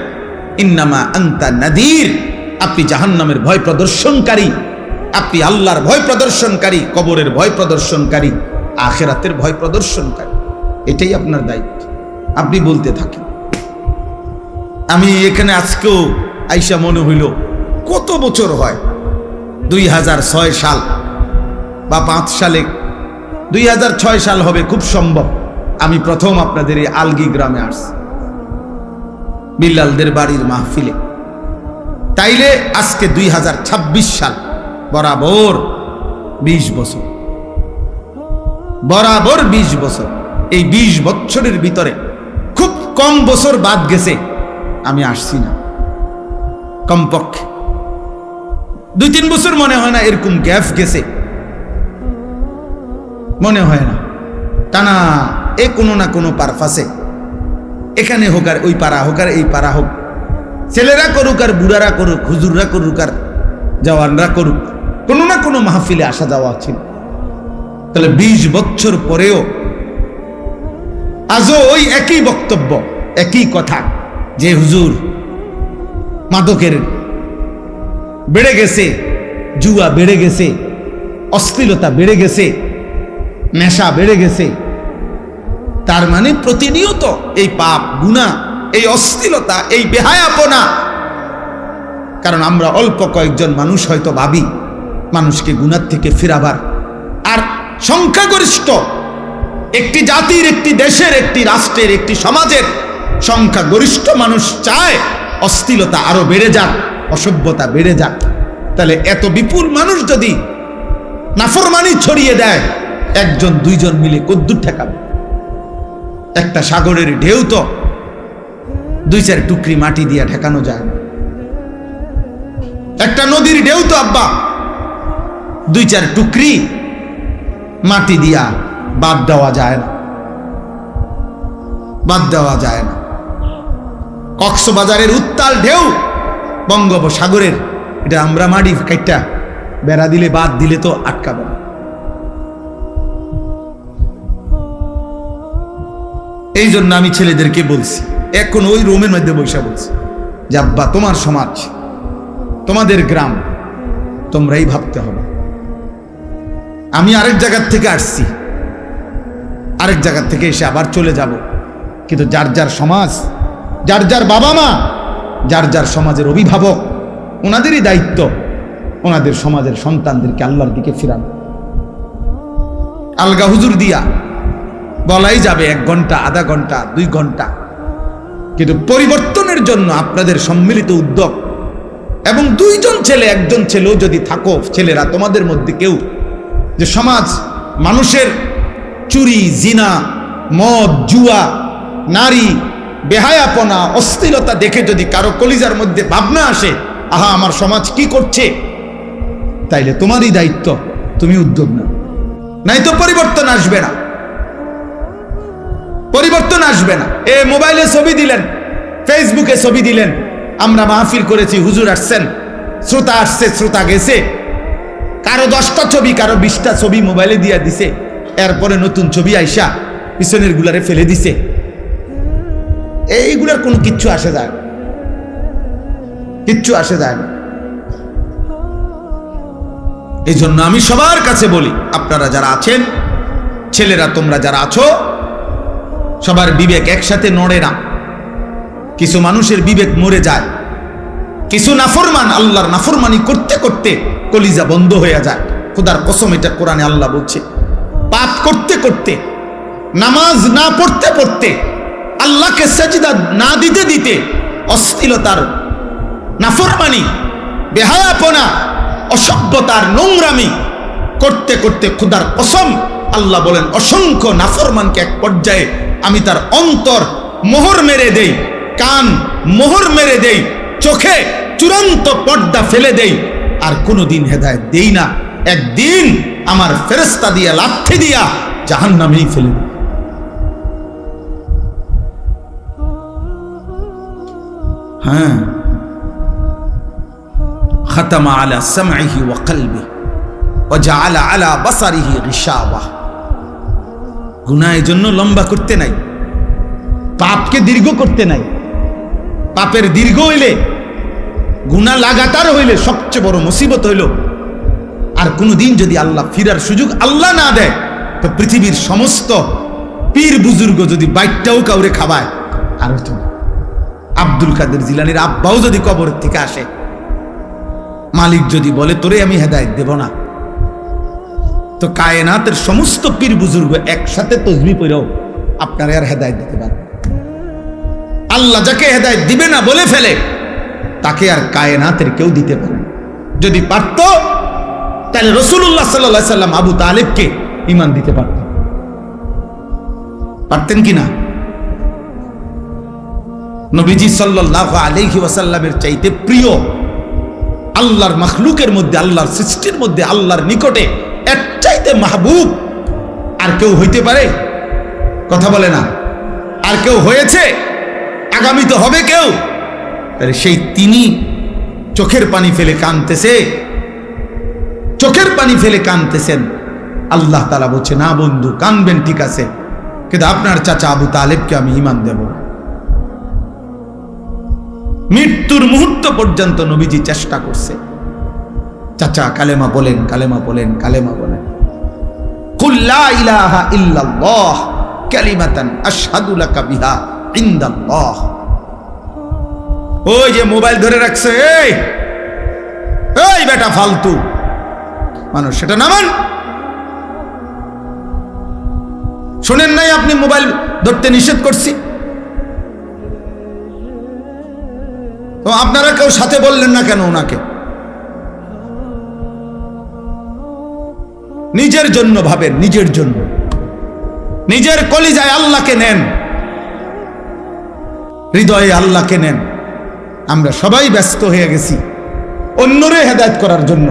ইন্নামা আনতা নাযীর, আপনি জাহান্নামের ভয় প্রদর্শনকারী, আপনি আল্লাহর ভয় প্রদর্শনকারী, কবরের ভয় প্রদর্শনকারী, আখিরাতের ভয় প্রদর্শনকারী। এটাই আপনার দায়িত্ব। আপনি বলতে থাকেন। আমি এখানে আজকেও আইসা মনে হইল কত বছর হয়, 2006 সাল বা 5 সালে, 2006 সাল হবে খুব সম্ভব, আমি প্রথম আপনাদের এই আলগি গ্রামে আসছি বিল্লালদের বাড়ির মাহফিলে। তাইলে আজকে 2026 সাল, বরাবর 20 বছর, বরাবর 20 বছর। এই 20 বছরের ভিতরে খুব কম বছর বাদ গেছে আমি আসছি না, কমপক্ষে 2-3 বছর মনে হয় না এরকম গ্যাপ গেছে, মনে হয় না। টানা এ কোনো না কোনো পারপাসে, এখানে হোক আর ওই পাড়া হোক আর এই পাড়া হোক, ছেলেরা করুক আর বুড়ারা করুক, হুজুররা করুক আর জওয়ানরা করুক, কোনো না কোনো মাহফিলে আসা যাওয়া ছিল। তাহলে 20 বছর পরেও আজও ওই একই বক্তব্য, একই কথা, যে হুজুর মাদকের বেড়ে গেছে, জুয়া বেড়ে গেছে, অশ্লীলতা বেড়ে গেছে, নেশা বেড়ে গেছে। তার মানে প্রতিনিয়ত এই পাপ, গুনাহ, এই অশ্লীলতা, এই বেহায়াপনা। কারণ আমরা অল্প কয়েকজন মানুষ হয়তো ভাবি মানুষকে গুনাহ থেকে ফিরাবার, আর সংখ্যাগরিষ্ঠ একটি জাতির, একটি দেশের, একটি রাষ্ট্রের, একটি সমাজের সংখ্যাগরিষ্ঠ মানুষ চায় অশ্লীলতা আরো বেড়ে যাক, অসভ্যতা বেড়ে যাক। তাহলে এত বিপুল মানুষ যদি নাফরমানি ছড়িয়ে দেয়, 1-2 মিলে কদ্দুর ঠেকাবে? একটা সাগরের ঢেউ তো 2-4 টুকরি মাটি দিয়ে ঠেকানো যায় না। একটা নদীর ঢেউ তো আব্বা 2-4 টুকরি মাটি দিয়া বাদ দেওয়া যায় না, বাদ দেওয়া যায় না। কক্সবাজারের উত্তাল ঢেউ বঙ্গোপসাগরের, এটা আমরা মাটি কাইটা বেড়া দিলে, বাদ দিলে তো আটকাবে না। এই জন্য আমি ছেলেদেরকে বলছি, এখন ওই রুমের মধ্যে বসে বলছি যে আব্বা, তোমার সমাজ, তোমাদের গ্রাম, তোমরাই ভাবতে হবে। আমি আরেক জায়গার থেকে আসছি, আরেক জায়গার থেকে এসে আবার চলে যাব, কিন্তু যার যার সমাজ, যার যার বাবা মা, যার যার সমাজের অভিভাবক, ওনাদেরই দায়িত্ব ওনাদের সমাজের সন্তানদেরকে আল্লাহর দিকে ফিরানো। আলগা হুজুর দিয়া বলাই যাবে 1 ঘন্টা, আধা ঘন্টা, 2 ঘন্টা, কিন্তু পরিবর্তনের জন্য আপনাদের সম্মিলিত উদ্যোগ এবং 2 জন ছেলে, 1 জন ছেলেও যদি থাকো, ছেলেরা তোমাদের মধ্যে কেউ, যে সমাজ মানুষের চুরি, জিনা, মদ, জুয়া, নারী, বেহায়াপনা, অশ্লীলতা দেখে যদি কারো কলিজার মধ্যে ভাবনা আসে, আহা আমার সমাজ কি করছে, তাইলে তোমারই দায়িত্ব তুমি উদ্যোগ নাও, নাই তো পরিবর্তন আসবে না, পরিবর্তন আসবে না। এ মোবাইলে ছবি দিলেন, ফেসবুকে ছবি দিলেন, আমরা মাহফিল করেছি, হুজুর আসছেন, শ্রোতা আসছে, শ্রোতা গেছে, কারো 10টা ছবি, কারো 20টা ছবি মোবাইলে দিয়া দিছে, এরপরে নতুন ছবি আইসা পিছনের গুলারে ফেলে দিছে। এইগুলার কোনো কিচ্ছু আসে যায় না, কিচ্ছু আসে যায় না। এই জন্য আমি সবার কাছে বলি, আপনারা যারা আছেন, ছেলেরা তোমরা যারা আছো, সবার বিবেক একসাথে নড়ে না। কিছু মানুষের বিবেক মরে যায়, কিছু নাফরমান আল্লাহর নাফরমানি করতে করতে কলিজা বন্ধ হয়ে যায়। খোদার কসম, এটা কোরআনে আল্লাহ বলছে। পাপ করতে করতে, নামাজ না পড়তে পড়তে, আল্লাহকে সাজদা না দিতে দিতে, অশ্লীলতার, নাফরমানি, বেহায়াপনা, অসভ্যতার, নোংরামি করতে করতে খোদার কসম আল্লাহ বলেন, অসংখ্য নাফরমানকে এক পর্যায়ে আমি তার অন্তর মোহর মেরে দেই, কান মোহর মেরে দেই, চোখে চূড়ান্ত পর্দা ফেলে দেই, আর কোনোদিন হেদায়েত দেই না। একদিন আমার ফেরেশতা দিয়া, লাথি দিয়া জাহান্নামেই ফেলে দেই। হ্যাঁ, খাতামা আলা সামঈহি ওয়া কলবিহি ওয়া জাআলা আলা বাসারিহি গিশাওয়া। গুনাহ এর জন্য লম্বা করতে নাই, পাপকে দীর্ঘ করতে নাই। পাপের দীর্ঘ হইলে, গুনাহ লাগাতার হইলে সবচেয়ে বড় মুসিবত হইল, আর কোনদিন যদি আল্লাহ ফিরার সুযোগ আল্লাহ না দেয়, তো পৃথিবীর সমস্ত পীর বুজুর্গ যদি বাইকটাও কাউরে খাবায়, আর হতো না। আব্দুল কাদের জিলানীর আব্বাও যদি কবরের থেকে আসে, মালিক যদি বলে তোরে আমি হেদায়েত দেব না, তো কায়নাতের সমস্ত পীর বুজুর্গ একসাথে তসবিহ পড়েও আপনারা আর হেদায়েত দিতে পারবে। আল্লাহ যাকে হেদায়েত দিবে না বলে ফেলে, তাকে আর কায়নাতের কেউ দিতে পারে না। যদি পারত, তাহলে রাসূলুল্লাহ সাল্লাল্লাহু আলাইহি সাল্লাম আবু তালেবকে ঈমান দিতে পারতেন, পারতেন কিনা? নবীজি সাল্লাল্লাহু আলাইহি ওয়াসাল্লামের চাইতে প্রিয় আল্লাহর মাখলুকের মধ্যে, আল্লাহর সৃষ্টির মধ্যে, আল্লাহর নিকটে এর চাইতে মাহবুব আর কেউ হইতে পারে? কথা বলে না। আর কেউ হয়েছে? আগামী তো হবে কেউ। তাহলে সেই তিনি চোখের পানি ফেলে কাঁদতেছে, চোখের পানি ফেলে কাঁদতেছেন। আল্লাহ তাআলা বলছে, না বন্ধু, কাঁদবেন ঠিক আছে, কিন্তু আপনার চাচা আবু তালেবকে আমি ঈমান দেব না। মৃত্যুর মুহূর্ত পর্যন্ত নবীজি চেষ্টা করছে, চাচা কালেমা বলেন, কালেমা বলেন, কালেমা বলেন। কুল লা ইলাহা ইল্লাল্লাহ কালিমাতান আশহাদু লাকা বিহা ইনদাল্লাহ। ওই যে মোবাইল ধরে রাখছে, এই বেটা ফালতু মানুষ, সেটা নামান। শোনেন নাই আপনি মোবাইল ধরতে নিষেধ করছি, তো আপনারা কেউ সাথে বললেন না কেন ওনাকে? নিজের জন্য ভাবেন, নিজের জন্য, নিজের কলিজায় আল্লাহকে নেন, হৃদয়ে আল্লাহকে নেন। আমরা সবাই ব্যস্ত হয়ে গেছি অন্যরে হেদায়েত করার জন্য,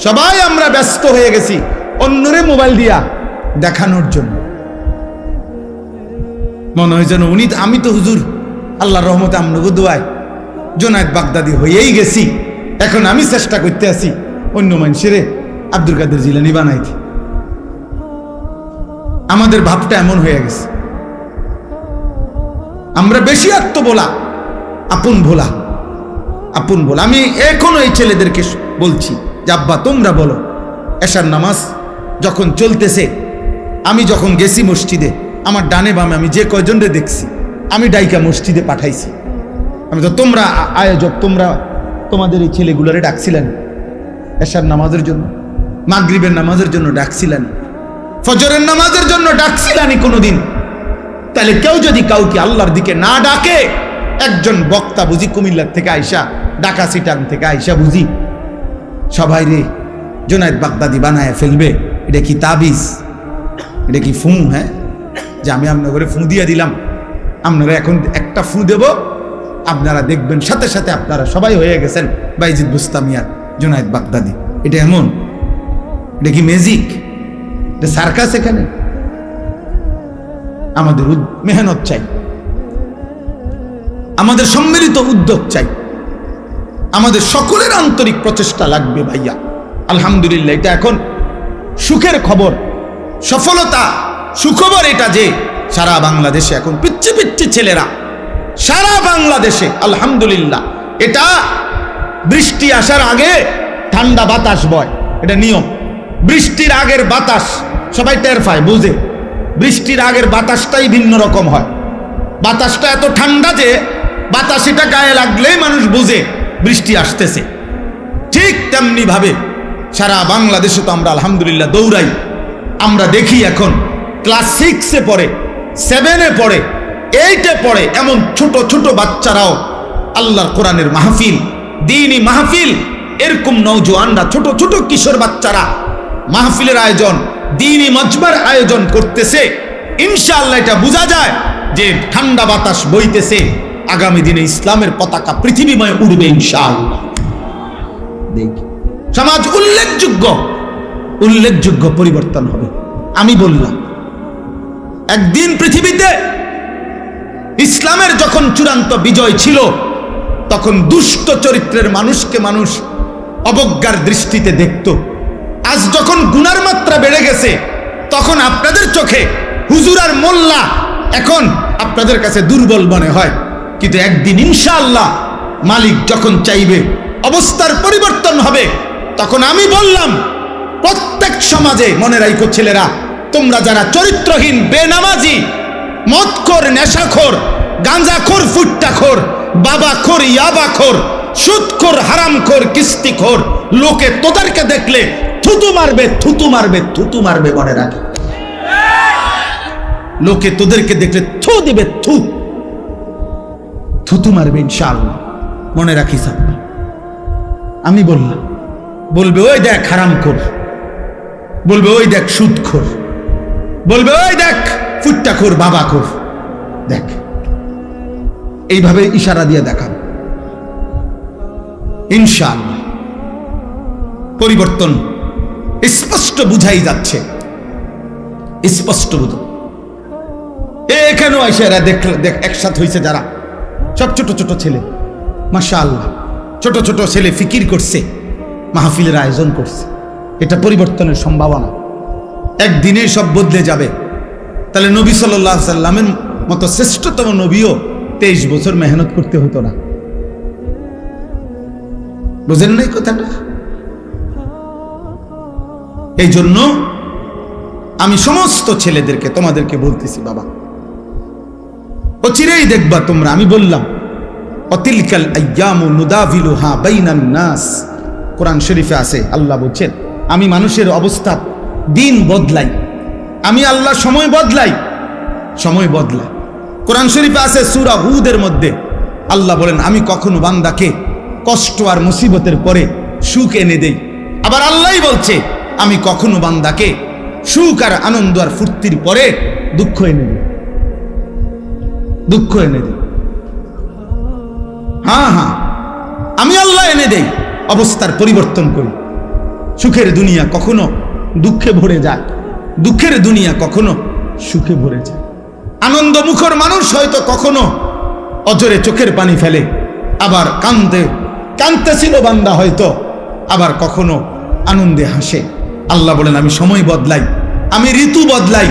সবাই আমরা ব্যস্ত হয়ে গেছি অন্যরে মোবাইল দিয়া দেখানোর জন্য। মনে হয় যেন উনি, আমি তো হুজুর আল্লাহর রহমতে আমনগো দোয়ায় জুনায়েদ বাগদাদি হয়েই গেছি, এখন আমি চেষ্টা করতে আছি অন্য মানুষেরে আব্দুল কাদের জিলানী বানাইতে। আমাদের ভাবটা এমন হয়ে গেছে, আমরা বেশি আত্মবোলা, আপন ভোলা, আপন ভোলা। আমি এখনো এই ছেলেদেরকে বলছি যে আব্বা তোমরা বলো, এশার নামাজ যখন চলতেছে, আমি যখন গেছি মসজিদে, আমার ডানে বামে আমি যে কয়জনরে দেখছি, আমি ডাইকা মসজিদে পাঠাইছি। আমি তো, তোমরা আয়োজক, তোমরা তোমাদের এই ছেলেগুলোরে ডাকছিলেন এশার নামাজের জন্য, মাগরিবের নামাজের জন্য ডাকছিলেন, ফজরের নামাজের জন্য ডাকছিলেন কোনোদিন? তাহলে কেউ যদি কাউকে আল্লাহর দিকে না ডাকে, একজন বক্তা বুঝি কুমিল্লার থেকে আইসা, ঢাকা সিটাং থেকে আইসা বুঝি সবাই রে জুনায়েদ বাগদাদি বানায় ফেলবে? এটা কি তাবিজ? এটা কি ফু? হ্যাঁ, যে আমি আপনার ঘরে ফু দিয়ে দিলাম, আপনারা এখন একটা ফু দেব, আপনারা দেখবেন সাথে সাথে আপনারা সবাই হয়ে গেছেন বাইজিদ বুস্তামিয়ার জুনায়েদ বাগদাদি। এটা এমন? এটা কি ম্যাজিক, এটা সার্কাস? এখানে আমাদের মেহনত চাই, আমাদের সম্মিলিত উদ্যোগ চাই, আমাদের সকলের আন্তরিক প্রচেষ্টা লাগবে ভাইয়া। আলহামদুলিল্লাহ, এটা এখন সুখের খবর, সফলতা, সুখবর এটা যে সারা বাংলাদেশে এখন পিচ্ছি পিচ্ছি ছেলেরা সারা বাংলাদেশে আলহামদুলিল্লাহ, এটা বৃষ্টি আসার আগে ঠান্ডা বাতাস বয়, এটা নিয়ম। বৃষ্টির আগের বাতাস সবাই টের পায়, বুঝে। বৃষ্টির আগের বাতাসটাই ভিন্ন রকম হয়, বাতাসটা এত ঠান্ডা যে বাতাস এটা গায়ে লাগলেই মানুষ বুঝে বৃষ্টি আসতেছে। ঠিক তেমনি ভাবে সারা বাংলাদেশে তো আমরা আলহামদুলিল্লাহ দৌড়াই। আমরা দেখি এখন ক্লাস 6-এ পড়ে, 7-এ পড়ে, 8-এ পড়ে এমন ছোট ছোট বাচ্চারাও আল্লাহর কোরআনের মাহফিল, দ্বীনি মাহফিল, এরকম নওজোয়ানরা, ছোট ছোট কিশোর বাচ্চারা মাহফিলের আয়োজন, দ্বীনি মজমার আয়োজন করতেছে। ইনশাআল্লাহ এটা বোঝা যায় যে ঠান্ডা বাতাস বইতেছে, আগামী দিনে ইসলামের পতাকা পৃথিবীময় উড়বে ইনশাআল্লাহ। দেখি সমাজ উল্লেখযোগ্য পরিবর্তন হবে। আমি বললাম একদিন পৃথিবীতে ইসলামের যখন চূড়ান্ত বিজয় ছিল, তখন দুষ্ট চরিত্রের মানুষকে মানুষ অবজ্ঞার দৃষ্টিতে দেখত। আজ যখন গুনার মাত্রা বেড়ে গেছে, তখন আপনাদের চোখে হুজুর আর মোল্লা এখন আপনাদের কাছে দুর্বল মনে হয়। কিন্তু একদিন ইনশাআল্লাহ মালিক যখন চাইবে অবস্থার পরিবর্তন হবে, তখন আমি বললাম প্রত্যেক সমাজে, মনে রাখো ছেলেরা, তোমরা যারা চরিত্রহীন, বেনামাজি, মদখোর, নেশাখোর, গাঁজাখোর, ফুট্টাখোর, বাবাখোর, ইয়াবাখোর, সুদখোর, হারামখোর, কিস্তিখোর, লোকে তোদেরকে দেখলে থুতু মারবে, থুতু মারবে, থুতু মারবে, মনে রাখে। লোকে তোদেরকে দেখলে থু দিবে, থুতু মারবে ইনশাআল্লাহ, মনে রাখিস। আমি বললাম, বলবে ওই দেখ হারামখোর, বলবে ওই দেখ সুদখোর, বলবে ওই দেখ ফুট্টাখোর, বাবাখোর, দেখ। এইভাবে ইশারা দিয়ে দেখান। ইনশাআল্লাহ পরিবর্তন স্পষ্ট বুঝাই যাচ্ছে, স্পষ্ট বুঝো। এখানেও এসে এরা দেখ একসাথে হয়েছে যারা, সব ছোট ছোট ছেলে, মাশাআল্লাহ, ছোট ছোট ছেলে ফিকির করছে, মাহফিলের আয়োজন করছে। এটা পরিবর্তনের সম্ভাবনা, একদিনে সব বদলে যাবে। তাহলে নবী সাল্লাল্লাহু আলাইহি সাল্লামের মতো শ্রেষ্ঠতম নবীও 23 বছর মেহনত করতে হতো না। বুঝেন নাই কথাটা? এই জন্য আমি সমস্ত ছেলেদেরকে, তোমাদেরকে বলতেছি, বাবা অচিরেই দেখবা তোমরা। আমি বললাম অতিলকাল আইয়ামু নুদাভিলুহা বাইনান নাস, কোরআন শরীফে আছে, আল্লাহ বলছেন আমি মানুষের অবস্থা দিন বদলাই, আমি আল্লাহ সময় বদলাই, সময় বদলাই। কোরআন শরীফে আছে সূরা হুদের মধ্যে আল্লাহ বলেন আমি কখনো বান্দাকে কষ্ট আর মুসিবতের পরে সুখ এনে দেই। আবার আল্লাহই বলছে আমি কখনো বান্দাকে সুখ আর আনন্দ আর ফুর্তির পরে দুঃখ এনে দিই, দুঃখ এনে দিই। হ্যাঁ, আমি আল্লাহ এনে দেই, অবস্থার পরিবর্তন করি। সুখের দুনিয়া কখনো দুঃখে ভরে যায়, দুঃখের দুনিয়া কখনো সুখে ভরে যায়। আনন্দ মুখর মানুষ হয়তো কখনো অজরে চোখের পানি ফেলে, আবার কাঁদতেছিল বান্দা হয়তো, আবার কখনো আনন্দে হাসে। আল্লাহ বলেন আমি সময় বদলাই, আমি ঋতু বদলাই,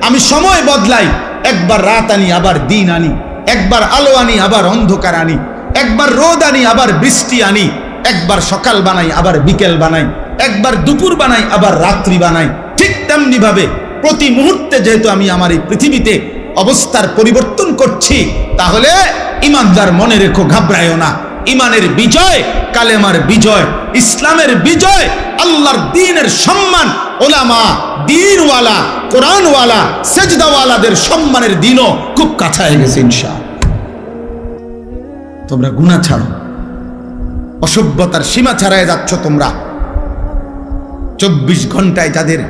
আমি সময় বদলাই। একবার রাত আনি, আবার দিন আনি, একবার আলো আনি, আবার অন্ধকার আনি, একবার রোদ আনি, আবার বৃষ্টি আনি, একবার সকাল বানাই, আবার বিকেল বানাই, একবার দুপুর বানাই, আবার রাত্রি বানাই। ঠিক তেমনি ভাবে প্রতি মুহূর্তে যেহেতু আমি আমার এই পৃথিবীতে অবস্থার পরিবর্তন করছি, তাহলে ইমানদার মনে রেখো, ঘাবড়ায়ও না। ইমানের বিজয়, কালেমার বিজয়, ইসলামের বিজয়, আল্লাহর দ্বীনের সম্মান, ওলামা, দ্বীনওয়ালা, কোরআনওয়ালা, সেজদাওয়ালাদের সম্মানের দিনও খুব কাছায় গেছে ইনশাআল্লাহ। তোমরা গুনাহ ছাড়ো, অসভ্যতার সীমা ছাড়ায় যাচ্ছ তোমরা। 24 ঘন্টায় যাদের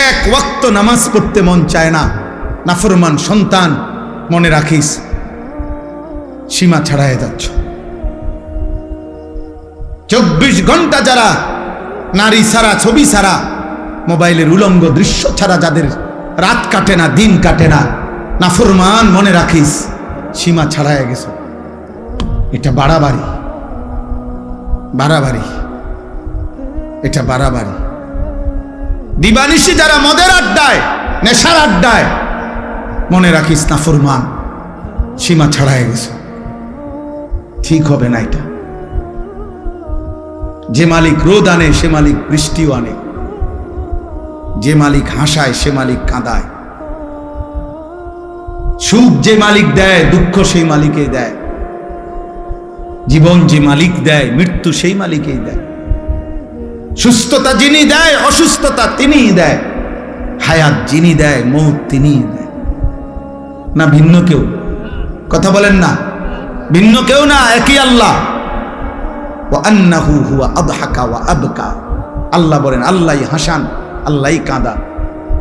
এক ওয়াক্ত নামাজ পড়তে মন চায় না, নাফরমান সন্তান, মনে রাখিস সীমা ছাড়ায় যাচ্ছ। 24 ঘন্টা যারা নারী ছাড়া, ছবি ছাড়া, মোবাইলের উলঙ্গ দৃশ্য ছাড়া যাদের রাত কাটে না, দিন কাটে না, নাফরমান, মনে রাখিস সীমা ছাড়ায় গেছে। এটা বাড়াবাড়ি, বাড়াবাড়ি, এটা বাড়াবাড়ি। দিবানিশি যারা মদের আড্ডায়, নেশার আড্ডায়, মনে রাখিস নাফরমান, সীমা ছাড়ায় গেছে। ঠিক হবে না এটা। যে মালিক রোদ আনে সে মালিক বৃষ্টিও আনে, যে মালিক হাসায় সে মালিক কাঁদায়, সুখ যে মালিক দেয় দুঃখ সেই মালিকই দেয়, জীবন যে মালিক দেয় মৃত্যু সেই মালিকই দেয়, সুস্থতা যিনি দেয় অসুস্থতা তিনিই দেয়, হায়াত যিনি দেয় মৌত তিনিই দেয়। না ভিন্ন কেউ? কথা বলেন না, ভিন্ন কেউ না, একই আল্লাহ। ওয়া আন্নাহু হুয়া আদহাকা ওয়া আবকা। আল্লাহ বলেন আল্লাহই হাসান, আল্লাহই কাঁদা।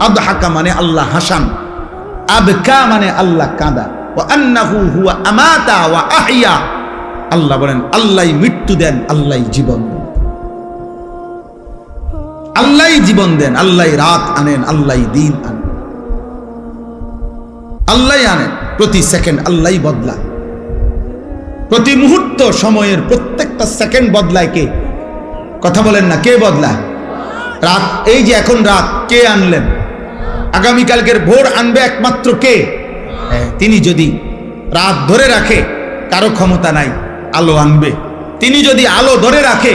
আদহাকা মানে আল্লাহ হাসান, আবকা মানে আল্লাহ কাঁদা। ওয়া আন্নাহু হুয়া আমাতা ওয়া আহইয়া। আল্লাহ বলেন আল্লাহই মৃত্যু দেন, আল্লাহই জীবন দেন, আল্লাহই জীবন দেন, আল্লাহই রাত আনেন, আল্লাহই দিন আনেন, আল্লাহই আনেন। প্রতি সেকেন্ড আল্লাহই বদলায়, প্রতি মুহূর্ত সময়ের প্রত্যেকটা সেকেন্ড বদলায় কে? কথা বলেন না, কে বদলায়? রাত, এই যে এখন রাত, কে আনলেন? আগামীকালকের ভোর আনবে একমাত্র কে? তিনি যদি রাত ধরে রাখে কারো ক্ষমতা নাই, আলো আনবে। তিনি যদি আলো ধরে রাখে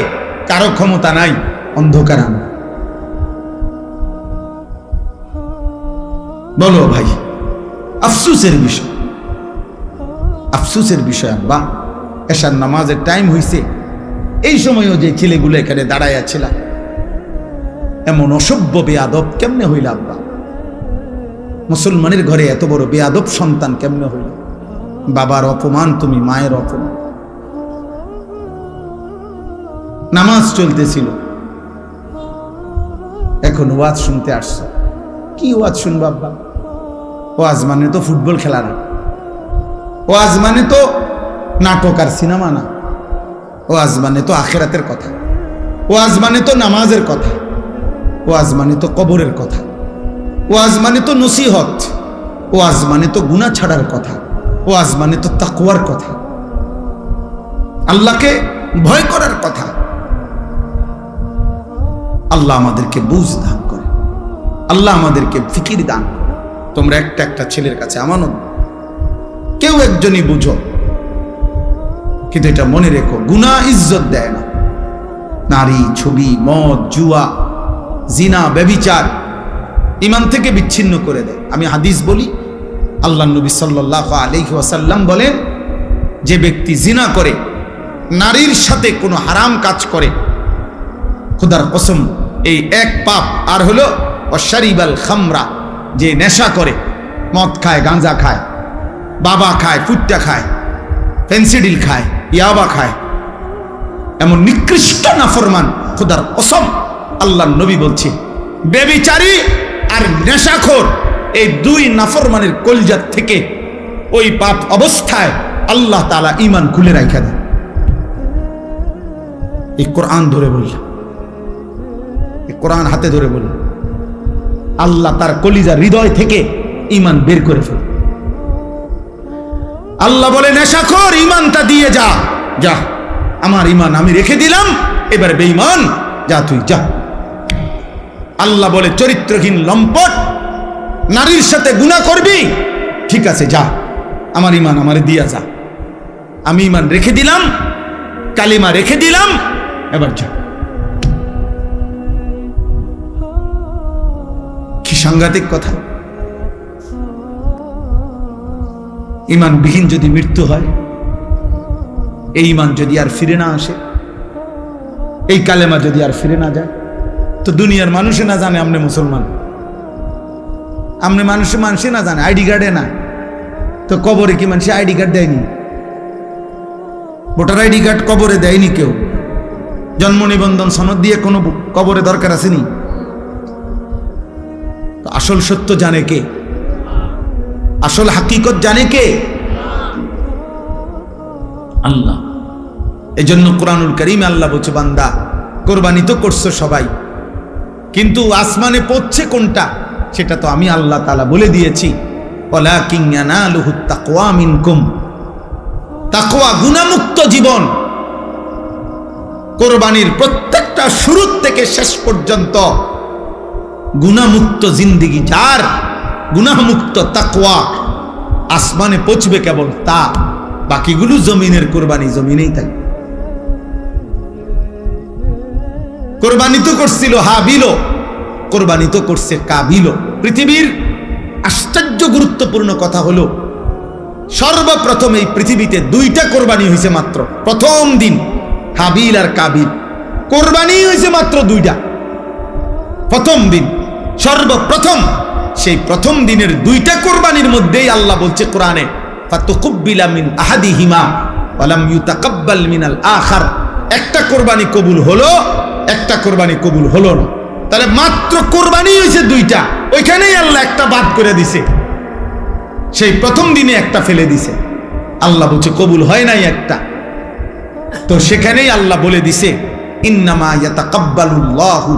কারো ক্ষমতা নাই, অন্ধকার আনবে। বলো ভাই, আফসোসের বিষয়, আফসোসের বিষয়। আব্বা এশার নামাজের টাইম হইছে, এই সময়ও যে ছেলেগুলো এখানে দাঁড়াইয়া ছিল, এমন অসভ্য বেয়াদব কেমনে হইল আব্বা? মুসলমানের ঘরে এত বড় বেয়াদব সন্তান কেমনে হইল? বাবার অপমান তুমি, মায়ের অপমান। নামাজ চলতেছিল, এখন ওয়াজ শুনতে আসছো। কি ওয়াজ শুনবো আব্বা? ওয়াজ মানে তো ফুটবল খেলা না, ওয়াজ মানে তো নাটক আর সিনেমা না, ওয়াজ মানে তো আখিরাতের কথা, ওয়াজ মানে তো নামাজের কথা, ওয়াজ মানে তো কবরের কথা, ওয়াজ মানে তো নসিহত, ওয়াজ মানে তো গুনাহ ছাড়ার কথা, ওয়াজ মানে তো তাকওয়ার কথা, আল্লাহকে ভয় করার কথা। আল্লাহ আমাদেরকে বুঝ দান করে, আল্লাহ আমাদেরকে ফিকির দান করে। তোমরা একটা একটা ছেলের কাছে আমানত, কেউ একজনই বুঝো, কিন্তু এটা মনে রেখো, গুনাহ ইজ্জত দেয় না। নারী, ছবি, মদ, জুয়া, জিনা, ব্যভিচার ঈমান থেকে বিচ্ছিন্ন করে দেয়। আমি হাদিস বলি, আল্লাহ নবী সাল্লাল্লাহু আলাইহি ওয়াসাল্লাম বলেন, যে ব্যক্তি জিনা করে, নারীর সাথে কোনো হারাম কাজ করে, খোদার কসম এই এক পাপ। আর হলো অশারিবাল খামরা, যে নেশা করে, মদ খায়, গাঁজা খায়, বাবা খায়, ফুট্টা খায়, ফেন্সিডিল খায়, ইয়াবা খায়, এমন নিকৃষ্ট নাফরমান, খোদার কসম আল্লাহ নবী বলছে, বেবিচারী আর নেশাখোর, এই দুই নাফরমানের কলজাত থেকে ওই পাপ অবস্থায় আল্লাহ তাআলা ঈমান খুলে রাখা দেন। এই কোরআন ধরে বললাম, এই কোরআন হাতে ধরে বললাম, আল্লাহ তার কলিজার হৃদয় থেকে ঈমান বের করে ফেলে। আল্লাহ বলে, নেশাখোর ঈমানটা দিয়ে যা, যা, আমার ঈমান আমি রেখে দিলাম, এবার বেঈমান যা, তুই যা। আল্লাহ বলে, চরিত্রহীন লম্পট, নারীর সাথে গুনাহ করবি, ঠিক আছে যা, আমার ঈমান আমারে দিয়া যা, আমি ঈমান রেখে দিলাম, কালিমা রেখে দিলাম, এবার যা। কি সাংঘাতিক কথা! ঈমানবিহীন যদি মৃত্যু হয়, এই ঈমান যদি আর ফিরে না আসে, এই কালেমা যদি আর ফিরে না যায়, তো দুনিয়ার মানুষে না জানে আপনি মুসলমান, আপনি মানুষে না জানে, আইডি কার্ডে না, তো কবরে কি মানুষ আইডি কার্ড দেয়নি? ভোটার আইডি কার্ড কবরে দেয়নি কেউ, জন্ম নিবন্ধন সনদ দিয়ে কোনো কবরে দরকার আসেনি। আসল সত্য জানে কে? আসল হাকিকত জানে কে? আল্লাহ। এজন্য কোরআনুল কারীমে আল্লাহ বলছে, বান্দা কোরবানি তো করছো সবাই, কিন্তু আসমানে পৌঁছে কোনটা সেটা তো আমি আল্লাহ তাআলা বলে দিয়েছি, ওয়ালাকিন ইয়ানালুহুত তাকওয়া মিনকুম। তাকওয়া গুনাহমুক্ত জীবন, কোরবানির প্রত্যেকটা শুরু থেকে শেষ পর্যন্ত গুনাহমুক্ত জিন্দেগি যার, গুনাহমুক্ত তাকওয়া, আসমানে পৌঁছবে কেবল তা, বাকিগুলো জমিনের কোরবানি জমিনেই থাকে। কোরবানি তো করছিল হাবিল, কোরবানি তো করছে কাবিল। পৃথিবীর আশ্চর্য গুরুত্বপূর্ণ কথা হলো, সর্বপ্রথম এই পৃথিবীতে দুইটা কোরবানি হয়েছে মাত্র প্রথম দিন, হাবিল আর কাবিল। কোরবানি হয়েছে মাত্র দুইটা প্রথম দিন, সর্বপ্রথম। সেই প্রথম দিনের দুইটা কোরবানির মধ্যেই আল্লাহ বলছে কোরআনে, ফাতুকুব্বিলা মিন আহাদিহিমা ওয়া লাম ইউতাকাব্বাল মিনাল আখার। একটা কোরবানি কবুল হলো, একটা কোরবানি কবুল হলো না। তাহলে মাত্র কোরবানি হয়েছে দুইটা, ওইখানেই আল্লাহ একটা বাদ করে দিছে। সেই প্রথম দিনে একটা ফেলে দিছে, আল্লাহ বলছে কবুল হয় নাই একটা। তো সেখানেই আল্লাহ বলে দিছে, ইন্নামা ইয়াতাকাব্বালুল্লাহু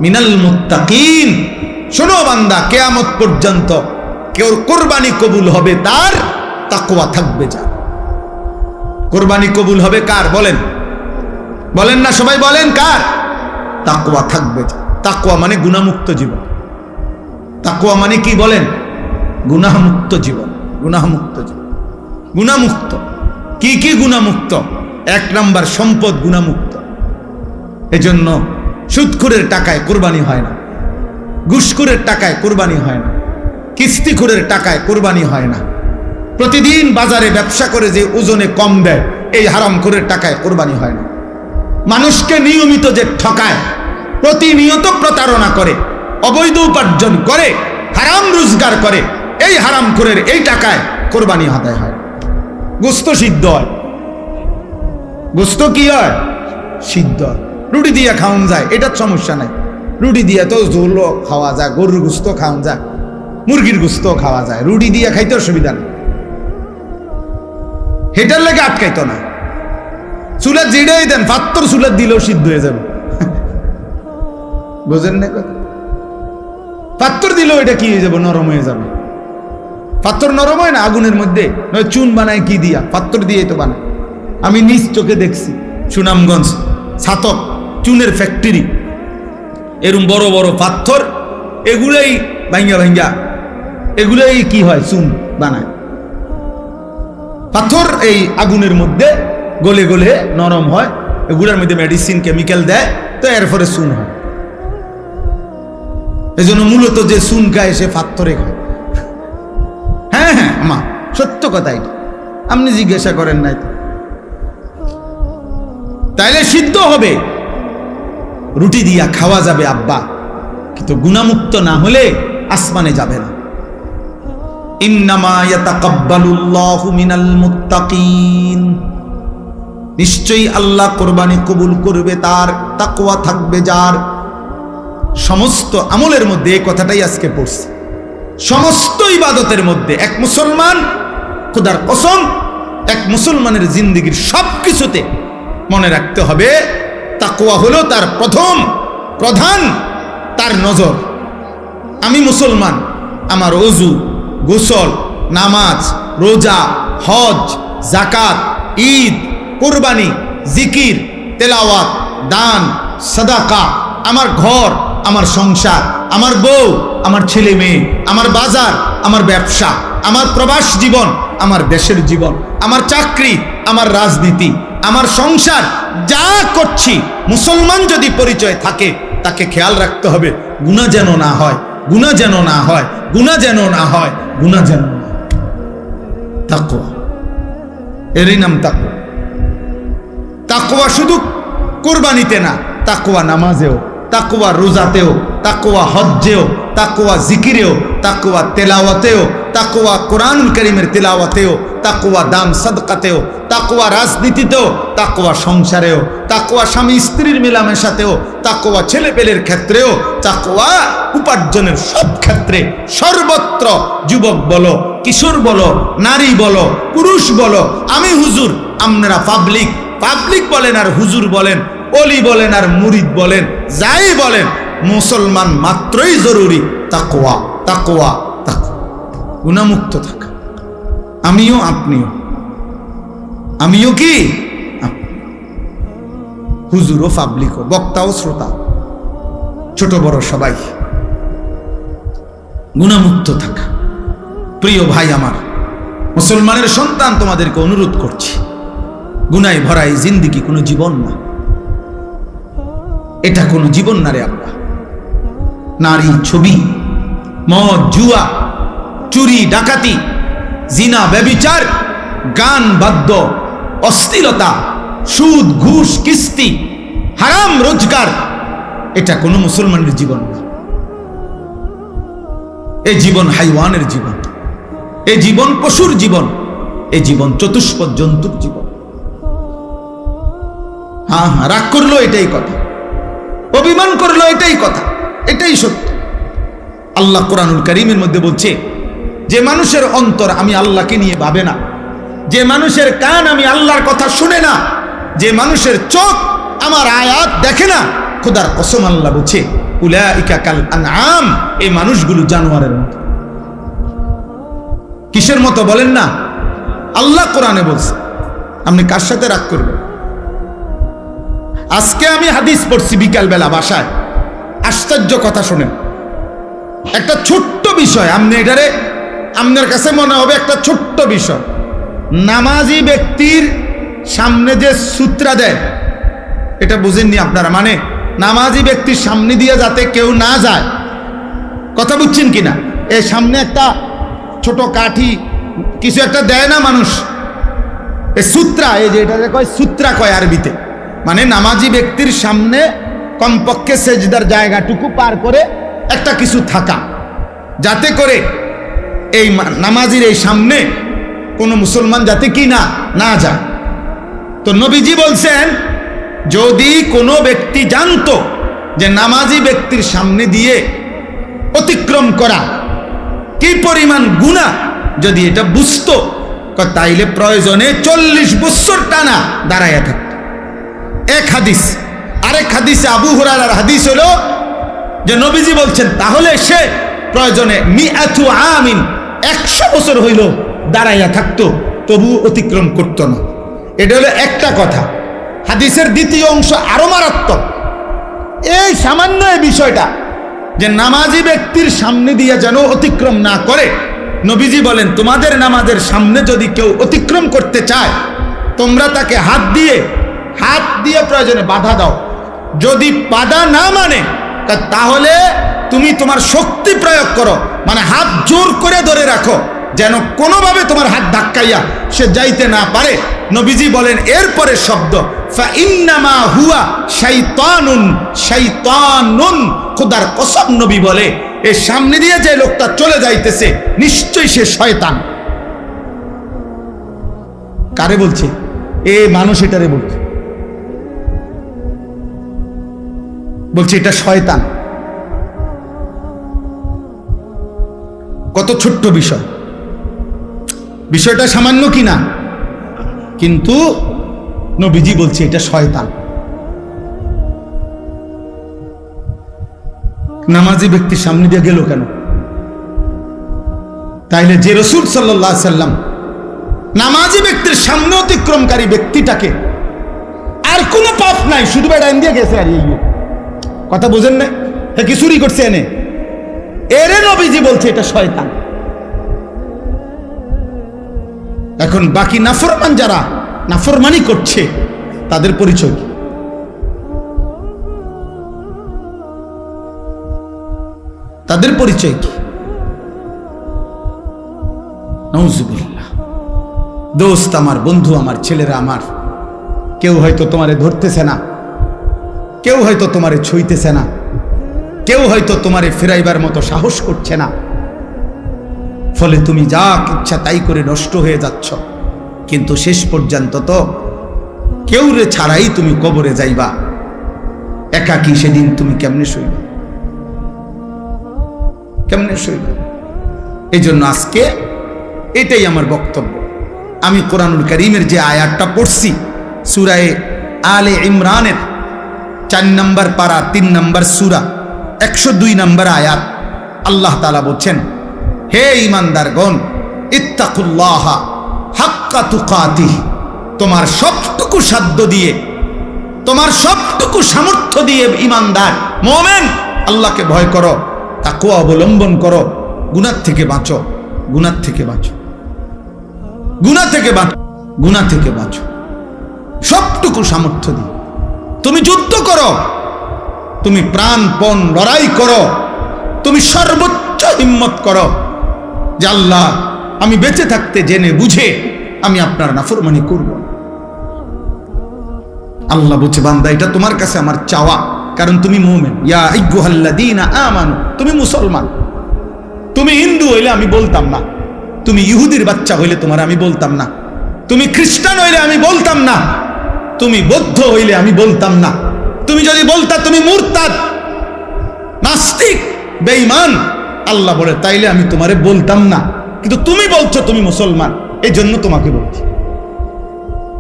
মিনাল মুত্তাকিন। শোনো বান্দা, কিয়ামত পর্যন্ত কেউ কোরবানি কবুল হবে তার, তাকওয়া থাকবে যার। কোরবানি কবুল হবে কার বলেন? বলেন না সবাই, বলেন কার? তাকওয়া থাকবে যার। তাকওয়া মানে গুনাহমুক্ত জীবন। তাকওয়া মানে কি বলেন? গুনাহমুক্ত জীবন। গুনাহমুক্ত জীবন, গুনাহমুক্ত। কি কি গুনাহমুক্ত? এক নাম্বার, সম্পদ গুনাহমুক্ত। এজন্য সুদখোরের টাকায় কোরবানি হয় না, ঘুষখোরের টাকায় কোরবানি হয় না, কিস্তিখোরের টাকায় কোরবানি হয় না, প্রতিদিন বাজারে ব্যবসা করে যে ওজনে কম দেয় এই হারামখোরের টাকায় কোরবানি হয় না, মানুষকে নিয়মিত যে ঠকায়, প্রতিনিয়ত প্রতারণা করে, অবৈধ উপার্জন করে, হারাম রোজগার করে, এই হারামখোরের এই টাকায় কোরবানি আদায় হয়। গোস্ত সিদ্ধ হয়, গোস্ত কি হয়? সিদ্ধ। রুটি দিয়ে খাওয়ান যায়, এটার সমস্যা নাই। রুটি দিয়ে তো ঝোলও খাওয়া যায়, গরুর গোস্ত খাওয়া যায়, মুরগির গোস্ত খাওয়া যায়, রুটি দিয়ে খাইতে অসুবিধা নেই, হেটার লেগে আটকাইতো না। চুলা জিড়েই দেন, পাত্তর চুলা দিলেও সিদ্ধ হয়ে যাবে। বুঝেন না কথা? পাত্তর দিলেও এটা কি হয়ে যাবে? নরম হয়ে যাবে। পাত্তর নরম হয় না আগুনের মধ্যে, নয় চুন বানায় কি দিয়া? পাত্তর দিয়ে তো বানায়। আমি নিজ চোখে দেখছি, সুনামগঞ্জ ছাতক চুনের ফ্যাক্টরি, এরম বড় বড় পাথর, এগুলাই ভাঙ্গা ভাঙ্গা এগুলাই কি হয়? চুন বানায়। পাথর এই আগুনের মধ্যে গলে গলে নরম হয়, এগুলোর মধ্যে মেডিসিন কেমিক্যাল দেয়, তো এরপরে চুন হয়। এই জন্য মূলত যে চুন খায় সে পাথরে খায়। হ্যাঁ হ্যাঁ, আমা সত্য কথা এটা, আপনি জিজ্ঞাসা করেন নাই তো। তাইলে সিদ্ধ হবে, রুটি দিয়া খাওয়া যাবে আব্বা, কিন্তু গুনাহমুক্ত না হলে আসমানে যাবে না। ইন্নামা ইয়াতাকাব্বালুল্লাহু মিনাল মুত্তাকিন। নিশ্চয়ই আল্লাহ কোরবানি কবুল করবে তার, তাকওয়া থাকবে যার। সমস্ত আমলের মধ্যে এই কথাটাই আজকে পড়ছি, সমস্ত ইবাদতের মধ্যে এক মুসলমান, খোদার কসম, এক মুসলমানের জিন্দেগির সবকিছুতে মনে রাখতে হবে তাকওয়া হলো তার প্রথম প্রধান তার নজর। আমি মুসলমান, আমার ওযু, গোসল, নামাজ, রোজা, হজ, যাকাত, ঈদ, কুরবানি, জিকির, তেলাওয়াত, দান, সাদাকা, আমার ঘর, আমার সংসার, আমার বউ, আমার ছেলে মেয়ে, আমার বাজার, আমার ব্যবসা, আমার প্রবাস জীবন, আমার দেশের জীবন, আমার চাকরি, আমার রাজনীতি, আমার সংসার, যা করছি, মুসলমান যদি পরিচয় থাকে তাকে খেয়াল রাখতে হবে গুনাহ যেন না হয়, গুনাহ যেন না হয়, গুনাহ যেন না হয়, গুনাহ যেন না হয়। তাকওয়া, এরই নাম তাকওয়া। তাকওয়া শুধু কুরবানিতে না, তাকওয়া নামাজেও, তাকওয়া রোজাতেও, তাকওয়া হজ্জেও, তাকওয়া জিকিরেও, তাকওয়া তেলাওয়াতেও, তাকওয়া কোরআনুল কারীমের তেলাওয়াতেও, তাকওয়া দান সাদকাতেও, তাকওয়া রাজনীতিতেও, তাকওয়া সংসারেও, তাকওয়া স্বামী স্ত্রীর মেলামেশাতেও, তাকওয়া ছেলেপেলের ক্ষেত্রেও, তাকওয়া উপার্জনের সব ক্ষেত্রে, সর্বত্র। যুবক বলো, কিশোর বলো, নারী বলো, পুরুষ বলো, আমি হুজুর, আপনারা পাবলিক, পাবলিক বলেন আর হুজুর বলেন, অলি বলেন আর মুরিদ বলেন, যাই বলেন, মুসলমান মাত্রই জরুরি তাকওয়া, তাকওয়া, তাকওয়া, গুনাহমুক্ত থাকা। আমিও আপনিও, আমিও কি হুজুর ও পাবলিক ও বক্তা ও শ্রোতা, ছোট বড় সবাই গুনাহমুক্ত থাকা। প্রিয় ভাই আমার, মুসলমানের সন্তান, তোমাদেরকে অনুরোধ করছি, গুনায় ভরা এই জিন্দেগি কোনো জীবন না, এটা কোনো জীবন না রে আব্বা। নারী, ছবি, মদ, জুয়া, চুরি, ডাকাতি, জিনা, ব্যভিচার, গান, বাদ্য, অশ্লীলতা, সুদ, ঘুষ, কিস্তি, হারাম রোজগার, এটা কোনো মুসলমানের জীবন না। এই জীবন হাইওয়ানের জীবন, এই জীবন পশুর জীবন, এই জীবন চতুষ্পদ জন্তুর জীবন। হ্যাঁ হ্যাঁ, রাগ করলো এটাই কথা, অভিমান করলো এটাই কথা, এটাই সত্য। আল্লাহ কোরআনুল কারীমের মধ্যে বলছে, যে মানুষের অন্তর আমি আল্লাহকে নিয়ে ভাবে না, যে মানুষের কান আমি আল্লাহর কথা শুনে না, যে মানুষের চোখ আমার আয়াত দেখে না, খোদার কসম আল্লাহ বলছে উলাইকা কাল আনআম, এই মানুষগুলো জানোয়ারের মতো। কিসের মতো বলেন না? আল্লাহ কোরআনে বলছে। আপনি কার সাথে রাগ করবেন? আজকে আমি হাদিস পড়ছি বিকালবেলা বাসায়, আশ্চর্য কথা শুনেন। একটা ছোট্ট বিষয়, আপনি এটারে আপনার কাছে মনে হবে একটা ছোট্ট বিষয়। নামাজি ব্যক্তির সামনে যে সূত্রা দেয়, এটা বুঝেননি আপনারা? মানে নামাজি ব্যক্তির সামনে দিয়ে যাতে কেউ না যায়, কথা বুঝছেন কিনা? এই সামনে একটা ছোট কাঠি কিছু একটা দেয় না মানুষ, এই সূত্রা, এই যে এটা কয় সূত্রা কয় আরবিতে, মানে নামাজি ব্যক্তির সামনে কমপক্ষে সেজদার জায়গাটুকু পার করে একটা কিছু থাকা, যাতে করে এই নামাজির এই সামনে কোনো মুসলমান যাতে কি না যায়। তো নবীজি বলছেন, যদি কোনো ব্যক্তি জানতো যে নামাজি ব্যক্তির সামনে দিয়ে অতিক্রম করা কি পরিমাণ গুনাহ, যদি এটা বুঝতো, তাইলে প্রয়োজনে 40 বছর টানা দাঁড়াইয়া থাকতো। এক হাদিস। আরেক হাদিসে আবু হুরায়রার হাদিস হলো যে নবীজি বলছেন, তাহলে সে প্রয়োজনে মিআতু আমিন, 100 বছর হইল দাঁড়াইয়া থাকতো, তবু অতিক্রম করতো না। এটা হলো একটা কথা। হাদিসের দ্বিতীয় অংশ আরো মারাত্মক। এই সামান্য এই বিষয়টা যে নামাজি ব্যক্তির সামনে দিয়ে যেন অতিক্রম না করে, নবীজি বলেন, তোমাদের নামাজের সামনে যদি কেউ অতিক্রম করতে চায়, তোমরা তাকে হাত দিয়ে প্রয়োজনে বাধা দাও। যদি বাধা না মানে, তাহলে তুমি তোমার শক্তি প্রয়োগ করো, মানে হাত জোর করে ধরে রাখো, যেন কোনোভাবে তোমার হাত ধাক্কাইয়া সে যাইতে না পারে। নবীজি বলেন এরপরে শব্দ, ফাইন্নামা হুয়া শাইতানুন, শাইতানুন, খোদার কসম নবী বলে, এর সামনে দিয়ে যে লোকটা চলে যাইতেছে নিশ্চয়ই সে শয়তান। কারে বলছে? এ মানুষ এটারে বলছে এটা শয়তান। কত ছোট্ট বিষয়, বিষয়টা সামান্য কিনা, কিন্তু নবীজি বলছে এটা শয়তান। নামাজি ব্যক্তির সামনে দিয়ে গেল কেন? তাইলে যে রাসূল সাল্লাল্লাহু আলাইহি সাল্লাম নামাজি ব্যক্তির সামনে অতিক্রমকারী ব্যক্তিটাকে আর কোনো পাপ নাই, শুধু বেড়া দিয়ে গেছে, আর এই কথা বোঝেন না? কি চুরি করছে এনে, এরে নবীজি বলছে এটা শয়তান। এখন বাকি নাফরমান যারা নাফরমানি করছে, তাদের পরিচয় কি? তাদের পরিচয় কি? নাউজুবিল্লাহ। দোস্ত আমার, বন্ধু আমার, ছেলেরা আমার, কেউ হয়তো তোমারে ধরতেছে না, কেউ হয়তো তোমারে ছুঁইতেছে না, কেউ হয়তো তোমারে ফিরাইবার মতো সাহস করছে না, ফলে তুমি যা ইচ্ছা তাই করে নষ্ট হয়ে যাচ্ছ। কিন্তু শেষ পর্যন্ত তো কেউ রে ছাড়াই তুমি কবরে যাইবা, একাকী সেদিন তুমি কেমনে শুইবা, কেমনে শুইবা? এই জন্য আজকে এটাই আমার বক্তব্য। আমি কোরআনুল কারীমের যে আয়াতটা পড়ছি, সূরা আলে ইমরানের 4 নম্বর পারা 3 নম্বর সূরা, 102 নম্বর আয়াত আল্লাহ তাআলা বলছেন, হে ঈমানদারগণ, ইত্তাকুল্লাহা হাক্কা তুকাতিহ, তোমার সবটুকু সাধ্য দিয়ে, তোমার সবটুকু সামর্থ্য দিয়ে ঈমানদার মুমিন আল্লাহকে ভয় করো, তাকওয়া অবলম্বন করো, গুনাহ থেকে বাঁচো, গুনাহ থেকে বাঁচো, গুনাহ থেকে বাঁচো, গুনাহ থেকে বাঁচো। সবটুকু সামর্থ্য দিয়ে তুমি যুদ্ধ করো, তুমি প্রাণপণ লড়াই করো, তুমি সর্বোচ্চ হিম্মত করো যে আল্লাহ, আমি বেঁচে থাকতে জেনে বুঝে আমি আপনার নাফরমানি করব। আল্লাহ বলছে, বান্দা এটা তোমার কাছে আমার চাওয়া, কারণ তুমি মুমিন। ইয়া আইয়ুহাল্লাযীনা আমানু, তুমি মুসলমান। তুমি হিন্দু হইলে আমি বলতাম না, তুমি ইহুদির বাচ্চা হইলে তোমার আমি বলতাম না, তুমি খ্রিস্টান হইলে আমি বলতাম না, তুমি বৌদ্ধ হইলে আমি বলতাম না, তুমি যদি বলতা তুমি মুরতাদ, নাস্তিক, বেঈমান, আল্লাহ বলে তাইলে আমি তোমারে বলতাম না, কিন্তু তুমি বলছো তুমি মুসলমান, এই জন্য তোমাকে বলছি।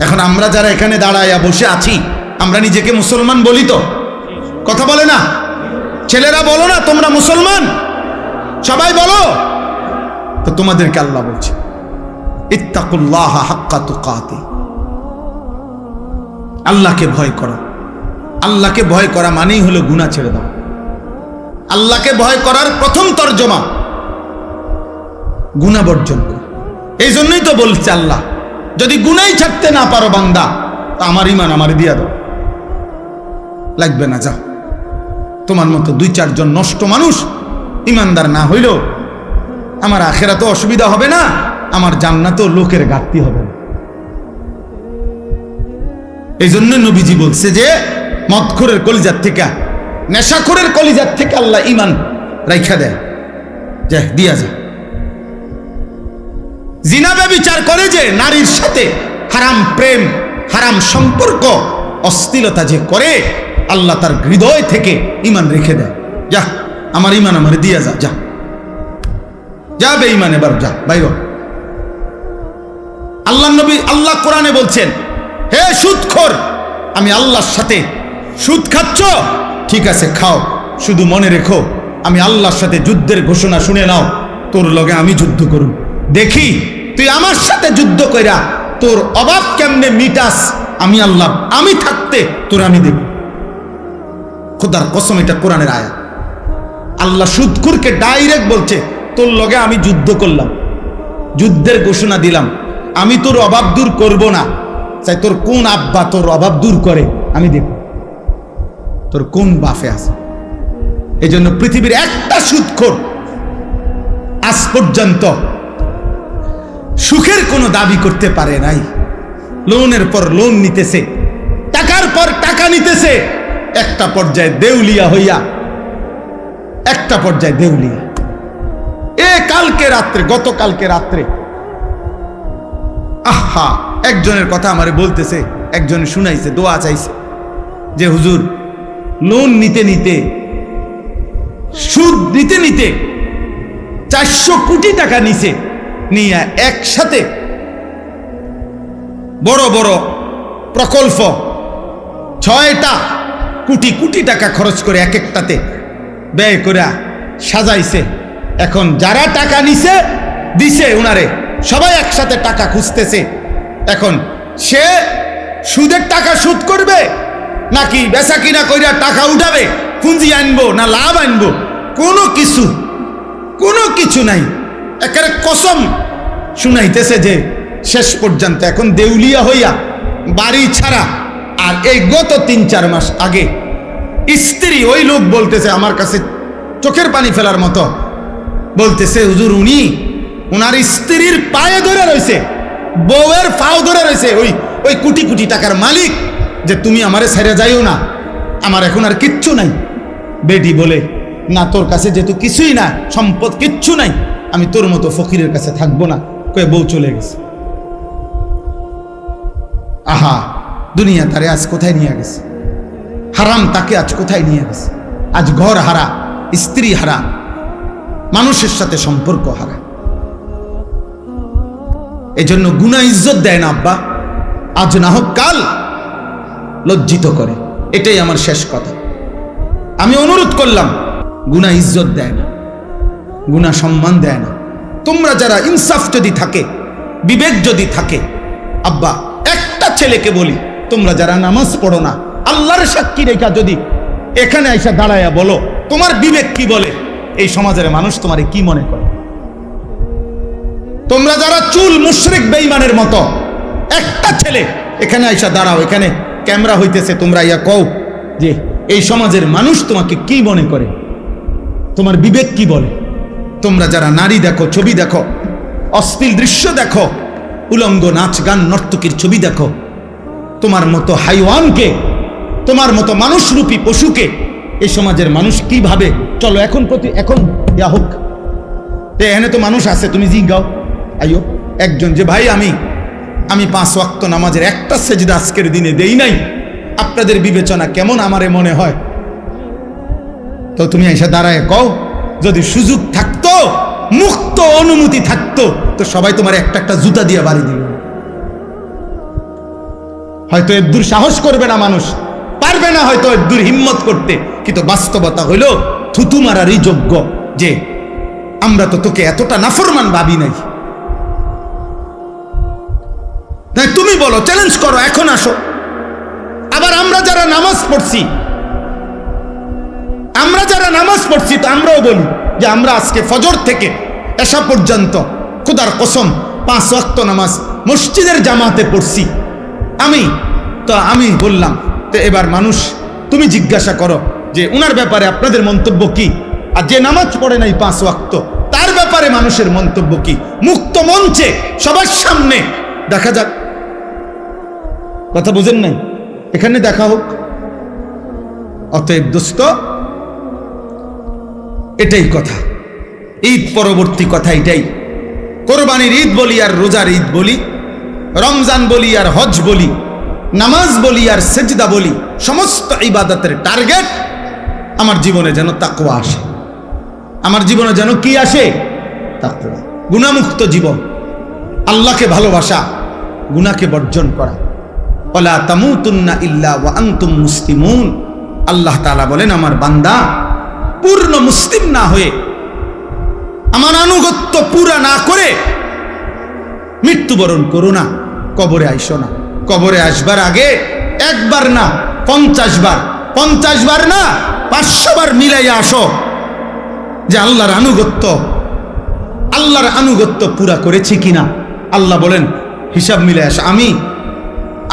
এখন আমরা যারা এখানে দাঁড়াইয়া বসে আছি, আমরা নিজেকে মুসলমান বলি তো? কথা বলে না? ছেলেরা বলো না তোমরা মুসলমান? সবাই বলো তো। তোমাদেরকে আল্লাহ বলছে, ইত্তাকুল্লাহা হাক্কা তুকাতিহ, আল্লাহকে ভয় করো। আল্লাহকে ভয় করা মানেই হলো গুনাহ ছেড়ে দাও। আল্লাহকে ভয় করার প্রথম তর্জমা গুনাহ বর্জন করো। এই জন্যই তো বলছে আল্লাহ, যদি গুনাহই ছাড়তে না পারো বান্দা, তা আমার ঈমান আমারে দিয়া দাও, লাগবে না, যাও। তোমার মতো 2-4 জন নষ্ট মানুষ ঈমানদার না হইলেও আমার আখিরাতে অসুবিধা হবে না, আমার জান্নাতেও লোকের ঘাটতি হবে না। এই জন্য নবীজি বলছে যে মদখোরের কলিজার থেকে, নেশাখোরের কলিজার থেকে আল্লাহ ঈমান রাইখা দেয়, যা দিয়া যা। জিনা ব্যভিচার করে যে নারীর সাথে, হারাম প্রেম, হারাম সম্পর্ক, অশ্লীলতা যে করে, আল্লাহ তার হৃদয় থেকে ঈমান রেখে দেয়, যা আমার ঈমান আমারে দিয়া যা, যা যা বেঈমান, এবার যা বাইর। আল্লাহ নবী, আল্লাহ কোরআনে বলছেন, হে সুদখোর, আমি আল্লাহর সাথে সুদ খাচ্ছ, ঠিক আছে খাও, শুধু মনে রেখো আমি আল্লাহর সাথে যুদ্ধের ঘোষণা শুনে নাও, তোর লগে আমি যুদ্ধ করুন, দেখি তুই আমার সাথে যুদ্ধ কইরা তোর অভাব কেমনে মিটাস, আমি আল্লাহ, আমি থাকতে তোর আমি দেব। খোদার কসম, এটা কোরআনের আয়াত। আল্লাহ সুদখোরকে ডাইরেক্ট বলছে, তোর লগে আমি যুদ্ধ করলাম, যুদ্ধের ঘোষণা দিলাম, আমি তোর অভাব দূর করব না, চাই তোর কোন আব্বা তোর অভাব দূর করে আমি দেখব, তোর কোন বাফে আছে। এই জন্য পৃথিবীর একটা সুদখোর আজ পর্যন্ত সুখের কোনো দাবি করতে পারে নাই। লোনের পর লোন নিতেছে, টাকার পর টাকা নিতেছে, একটা পর্যায়ে দেউলিয়া হইয়া, একটা পর্যায়ে দেউলিয়া। কালকে রাত্রে, গতকালকে রাত্রে, আহা, একজনের কথা আমারে বলতেছে, একজন শুনাইছে, দোয়া চাইছে যে হুজুর, লোন নিতে নিতে, সুদ নিতে নিতে 400 কোটি টাকা নিছে, নিয়ে একসাথে বড় বড় প্রকল্প 6টা কোটি কোটি টাকা খরচ করে এক একটাতে ব্যয় করে সাজাইছে। এখন যারা টাকা নিছে দিছে উনারে, সবাই একসাথে টাকা খুঁজতেছে। এখন সে সুদের টাকা সুদ করবে নাকি বেচা কিনা কইরা টাকা উঠাবে, পুঁজি আনবো না লাভ আনবো, কোনো কিছু নাই। একেবারে কসম শুনাইতেছে যে শেষ পর্যন্ত এখন দেউলিয়া হইয়া বাড়ি ছাড়া। আর এই গত 3-4 মাস আগে স্ত্রী, ওই লোক বলতেছে আমার কাছে চোখের পানি ফেলার মতো, বলতেছে হুজুর, উনার স্ত্রীর পায়ে ধরে রয়েছে, বউয়ের পাও ধরে রয়েছে ওই কোটি কোটি টাকার মালিক, যে তুমি আমারে ছেড়ে যাইও না, আমার এখন আর কিচ্ছু নাই। বেটি বলে, না তোর কাছে যেহেতু কিছুই না, সম্পদ কিচ্ছু নাই, আমি তোর মতো ফকিরের কাছে থাকবো না, কয়ে বউ চলে গেছে। আহা, দুনিয়া তারে আজ কোথায় নিয়ে গেছে, হারাম তাকে আজ কোথায় নিয়ে গেছে। আজ ঘর হারা, স্ত্রী হারা, মানুষের সাথে সম্পর্ক হারা। এই জন্য গুনাহ ইজ্জত দেয় না আব্বা, আজ না হোক কাল লজ্জিত করে। এটাই আমার শেষ কথা। আমি অনুরোধ করলাম গুনাহ ইজ্জত দেয় না, গুনাহ সম্মান দেয় না। তোমরা যারা ইনসাফ যদি থাকে, বিবেক যদি থাকে, আব্বা একটা ছেলেকে বলি, তোমরা যারা নামাজ পড়ো না, আল্লাহর সাক্ষী রেখা যদি এখানে আইসা দাঁড়ায়া বলো তোমার বিবেক কি বলে, এই সমাজের মানুষ তোমারে কি মনে করে? তোমরা যারা চুল মুশরিক বেঈমানের মতো, একটা ছেলে এখানে আইসা দাঁড়াও, এখানে ক্যামেরা হইতেছে, তোমরা ইয়া কও যে এই সমাজের মানুষ তোমাকে কি মনে করে, তোমার বিবেক কি বলে? তোমরা যারা নারী দেখো, ছবি দেখো, অশ্লীল দৃশ্য দেখো, উলঙ্গ নাচ গান নর্তকীর ছবি দেখো, তোমার মতো হাইওয়ানকে, তোমার মতো মানুষরূপী পশুকে এই সমাজের মানুষ কি ভাবে? চলো এখন এখন ইয়া হোক, এখানে তো মানুষ আছে, তুমি জিজ্ঞাও আইও একজন যে ভাই আমি 5 ওয়াক্ত নামাজের একটা সেজদা আজকের দিনে দেই নাই, আপনাদের বিবেচনা কেমন আমারে মনে হয়? তো তুমি এসে দাঁড়ায় কও, যদি সুযোগ থাকতো, মুক্ত অনুমতি থাকতো, তো সবাই তোমার একটা একটা জুতা দিয়ে বাড়ি দিল। হয়তো এদ্দুর সাহস করবে না মানুষ, পারবে না হয়তো এদ্দুর হিম্মত করতে, কিন্তু বাস্তবতা হইল থুতু মারারই যোগ্য যে আমরা তো তোকে এতটা নাফরমান ভাবি নাই। তাই তুমি বলো, চ্যালেঞ্জ করো, এখন আসো। আবার আমরা যারা নামাজ পড়ছি তো আমরাও বলি যে আমরা আজকে ফজর থেকে এশা পর্যন্ত খোদার কসম 5 ওয়াক্ত নামাজ মসজিদের জামাতে পড়ছি। আমি বললাম, তো এবার মানুষ তুমি জিজ্ঞাসা করো যে উনার ব্যাপারে আপনাদের মন্তব্য কি, আর যে নামাজ পড়ে নাই 5 ওয়াক্ত তার ব্যাপারে মানুষের মন্তব্য কি? মুক্ত মঞ্চে সবার সামনে দেখা যাক। কথা বুঝেন নাই? এখানে দেখা হোক। অতএব দোস্ত, এটাই কথা, ঈদ পরবর্তী কথা এটাই। কোরবানির ঈদ বলি আর রোজার ঈদ বলি, রমজান বলি আর হজ বলি, নামাজ বলি আর সেজদা বলি, সমস্ত ইবাদতের টার্গেট আমার জীবনে যেন তাকওয়া আসে। আমার জীবনে যেন কি আসে? তাকওয়া। গুনাহমুক্ত জীবন, আল্লাহকে ভালোবাসা, গুনাহকে বর্জন করা। ওয়ালা তামুতুন্না ইল্লা ওয়া আনতুম মুসলিমুন। আল্লাহ তাআলা বলেন, আমার বান্দা পূর্ণ মুসলিম না হয়ে, আমার আনুগত্য পুরা না করে মৃত্যুবরণ করো না, কবরে আইসো না। কবরে আসবার আগে একবার না 50 বার, 50 বার না 500 বার মিলাইয়া আসো যে আল্লাহর আনুগত্য পুরা করেছি কিনা। আল্লাহ বলেন হিসাব মিলে আসো।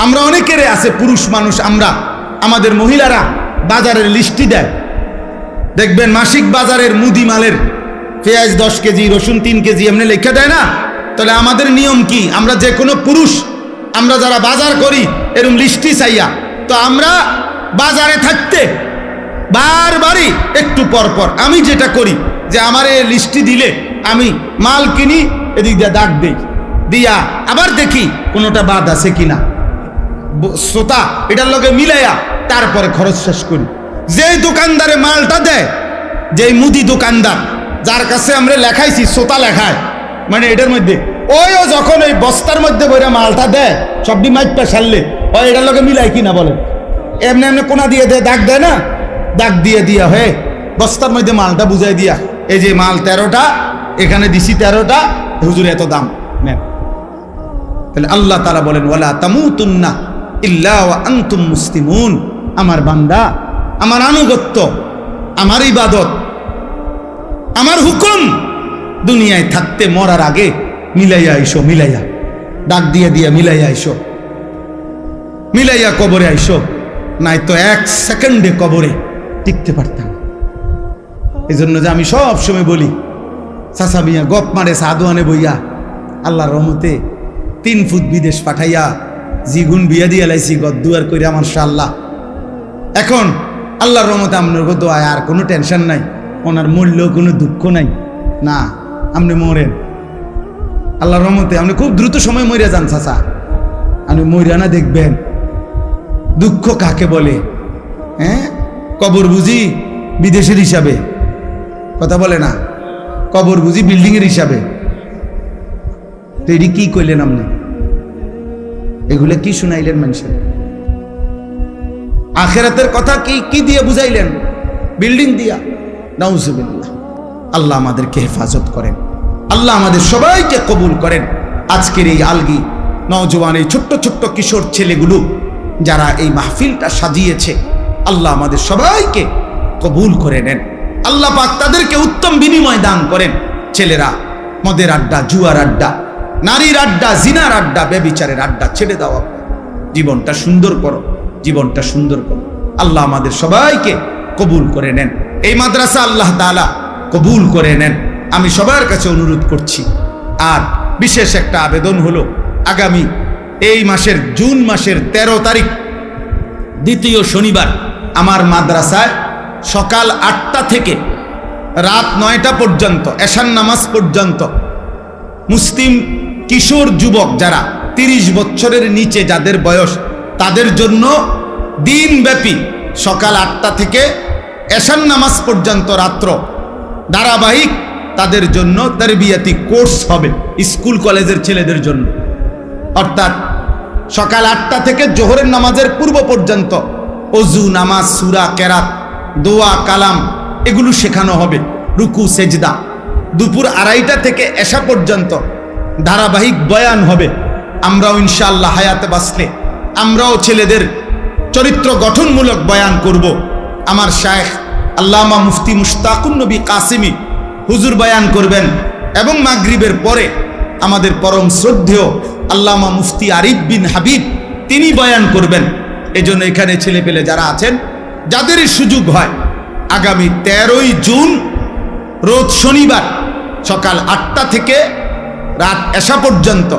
আমরা অনেকেরে আছে, পুরুষ মানুষ আমরা, আমাদের মহিলারা বাজারের লিস্টি দেয়, দেখবেন মাসিক বাজারের মুদি মালের পেঁয়াজ 10 কেজি, রসুন 3 কেজি এমনি লেখা দেয় না? তাহলে আমাদের নিয়ম কি? আমরা যে কোনো পুরুষ, আমরা যারা বাজার করি এরকম লিস্টি চাইয়া, তো আমরা বাজারে থাকতে বারবারই একটু পর পর আমি যেটা করি যে আমার এই লিস্টি দিলে আমি মাল কিনি, এদিক দিয়ে দাগ দেই, দিয়া আবার দেখি কোনোটা বাদ আছে কিনা, শ্রোতা এটার লগে মিলাইয়া তারপরে খরচ শেষ করি। যেই দোকানদারে মালটা দেয়, যেই মুদি দোকানদার যার কাছে আমরা লেখাইছি, শ্রোতা লেখায়, মানে এটার মধ্যে ও যখন ওই বস্তার মধ্যে বইরা মালটা দেয়, সবটি মাইপটা সারলে ও এটার লগে মিলাই কিনা বলে, এমনি কোনা দিয়ে দেয়, দাগ দেয় না, দাগ দিয়ে দিয়া হয়ে বস্তার মধ্যে মালটা বুঝাই দিয়া, এই যে মাল 13টা, এখানে দিছি 13টা, হুজুর এত দাম নেন। তাহলে আল্লাহ তাআলা বলেন, ওয়ালা তামুতুন্না ইল্লা ওয়া আনতুম মুসলিমুন। আমার বান্দা, আমার আনুগত্য, আমার ইবাদত, আমার হুকুম দুনিয়ায় থাকতে মরার আগে মিলাইয়া আইসো, মিলাইয়া ডাক দিয়ে মিলাইয়া আইসো, মিলাইয়া কবরে আইসো, নাই তো 1 সেকেন্ডে কবরে টিকতে পারতাম। এই জন্য যে আমি সব সময় বলি, চাচা মিয়া গপ মারে সাদুয়ানে বইয়া, আল্লাহর রহমতে 3 ফুট বিদেশ পাঠাইয়া জিগুন বিয়া দিয়া লাইছি, গদ্দুয়ার কইরা মাশাআল্লাহ। এখন আল্লাহর রহমতে আপনার দোয়ায় আর কোনো টেনশন নাই, ওনার মরলেও কোনো দুঃখ নাই। না, আপনি মরেন, আল্লাহর রহমতে আপনি খুব দ্রুত সময় মরিয়া যান চাচা। আপনি মরিয়া না দেখবেন দুঃখ কাকে বলে। কবর বুঝি বিদেশের হিসাবে? কথা বলে না, কবর বুঝি বিল্ডিং এর হিসাবে? তো এটি কি কইলেন আপনি? এগুলো কি শুনাইলেন মানুষের? আখেরাতের কথা কি দিয়ে বুঝাইলেন? বিল্ডিং দিয়া। নাউজুবিল্লাহ। আল্লাহ আমাদেরকে হেফাজত করেন, আল্লাহ আমাদের সবাইকে কবুল করেন। আজকের এই আলগি নওজোয়ান, এই ছোট্ট ছোট্ট কিশোর ছেলেগুলো যারা এই মাহফিলটা সাজিয়েছে, আল্লাহ আমাদের সবাইকে কবুল করে নেন। আল্লাহ পাক তাদেরকে উত্তম বিনিময় দান করেন। ছেলেরা মদের আড্ডা, জুয়ার আড্ডা, নারীর আড্ডা, জিনার আড্ডা, ব্যভিচারের আড্ডা ছেড়ে দাও। জীবনটা সুন্দর করো, জীবনটা সুন্দর করো। আল্লাহ আমাদের সবাইকে কবুল করে নেন। এই মাদ্রাসা আল্লাহ তাআলা কবুল করে নেন। আমি সবার কাছে অনুরোধ করছি। আর বিশেষ একটা আবেদন হলো, আগামী এই মাসের জুন মাসের 13 তারিখ দ্বিতীয় শনিবার আমার মাদ্রাসায় সকাল 8টা থেকে রাত 9টা পর্যন্ত, এশার নামাজ পর্যন্ত মুসলিম কিশোর যুবক যারা 30 বছরের নিচে যাদের বয়স, তাদের জন্য দিনব্যাপী সকাল 8টা থেকে এশার নামাজ পর্যন্ত রাত্র ধারাবাহিক তাদের জন্য তারবিয়াতি কোর্স হবে স্কুল কলেজের ছেলেদের জন্য। অর্থাৎ সকাল 8টা থেকে জোহরের নামাজের পূর্ব পর্যন্ত অজু, নামাজ, সূরা, কেরাত, দোয়া, কালাম এগুলো শেখানো হবে, রুকু, সেজদা। দুপুর 2:30টা থেকে এশা পর্যন্ত ধারাবাহিক বয়ান হবে। আমরাও ইনশাআল্লাহ হায়াতে বাঁচলে আমরাও ছেলেদের চরিত্র গঠনমূলক বয়ান করব। আমার শায়েখ আল্লামা মুফতি মুশতাকুন নবী কাসিমি হুজুর বয়ান করবেন, এবং মাগরিবের পরে আমাদের পরম শ্রদ্ধেয় আল্লামা মুফতি আরিফ বিন হাবিব তিনি বয়ান করবেন। এজন্য এখানে ছেলেপেলে যারা আছেন, যাদেরই সুযোগ হয়, আগামী 13ই জুন রোজ শনিবার সকাল 8টা থেকে রাত এশা পর্যন্ত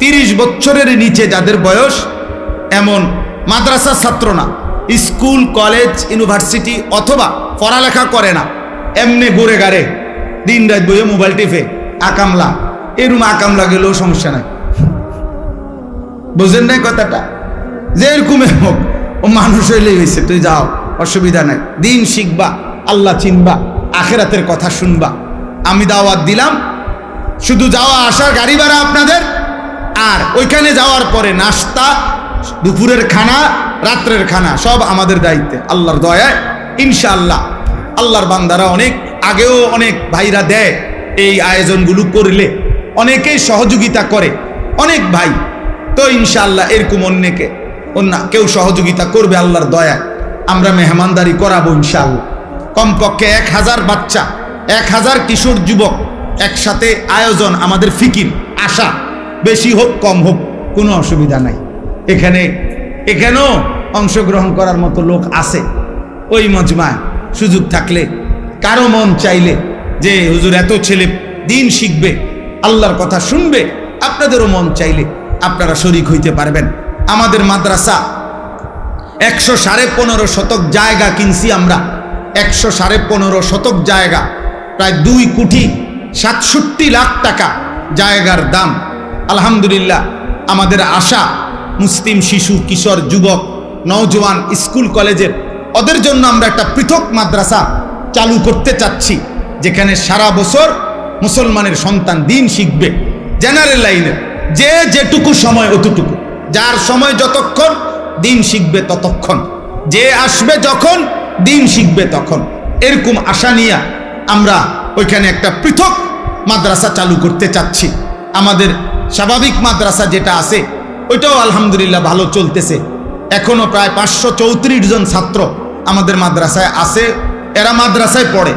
30 বছরের নিচে যাদের বয়স, এমন মাদ্রাসা ছাত্র না, স্কুল, কলেজ, ইউনিভার্সিটি অথবা পড়ালেখা করে না, এমনি ঘুরে গাড়ে দিন রাত বইয়ে মোবাইল টিপে আকামলা, এরকম আকামলা গেলেও সমস্যা নাই। বুঝেন নাই কথাটা? যে এরকম হোক, ও মানুষ হইলেই হয়েছে, তুই যাও, অসুবিধা নাই। দিন শিখবা, আল্লাহ চিনবা, আখেরাতের কথা শুনবা। আমি দাওয়াত দিলাম, শুধু যাওয়া আসার গাড়ি ভাড়া আপনাদের, আর ওইখানে যাওয়ার পরে নাস্তা, দুপুরের খানা, রাত্রের খানা সব আমাদের দায়িত্বে। আল্লাহর দয়ায় ইনশাআল্লাহ আল্লাহর বান্দারা অনেক আগেও অনেক ভাইরা দেয়, এই আয়োজনগুলো করলে অনেকেই সহযোগিতা করে, অনেক ভাই। তো ইনশাআল্লাহ এরকম অন্যকে কেউ সহযোগিতা করবে আল্লাহর দয়ায়, আমরা মেহমানদারি করাবো ইনশাআল্লাহ। কমপক্ষে 1000 বাচ্চা, 1000 কিশোর যুবক একসাথে আয়োজন, আমাদের ফিকির, আশা বেশি হোক কম হোক কোনো অসুবিধা নাই। এখানেও অংশগ্রহণ করার মতো লোক আছে ওই মজমায়। সুযোগ থাকলে, কারো মন চাইলে যে হুজুর এত ছেলে দিন শিখবে, আল্লাহর কথা শুনবে, আপনাদেরও মন চাইলে আপনারা শরীক হইতে পারবেন। আমাদের মাদ্রাসা 115.5 শতক জায়গা কিনছি আমরা, 115.5 শতক জায়গা, প্রায় 2,67 লাখ টাকা জায়গার দাম। আলহামদুলিল্লাহ আমাদের আশা মুসলিম শিশু, কিশোর, যুবক, নওজোয়ান, স্কুল কলেজের ওদের জন্য আমরা একটা পৃথক মাদ্রাসা চালু করতে চাচ্ছি, যেখানে সারা বছর মুসলমানের সন্তান দিন শিখবে, জেনারেল লাইনের, যে যেটুকু সময় অতটুকু, যার সময় যতক্ষণ দিন শিখবে ততক্ষণ, যে আসবে যখন দিন শিখবে তখন। এরকম আশা নিয়ে আমরা ওইখানে একটা পৃথক মাদ্রাসা চালু করতে চাচ্ছি। আমাদের স্বাভাবিক মাদ্রাসা যেটা আছে ওইটাও আলহামদুলিল্লাহ ভালো চলতেছে। এখনো প্রায় 534 জন ছাত্র আমাদের মাদ্রাসায় আছে, এরা মাদ্রাসায় পড়ে।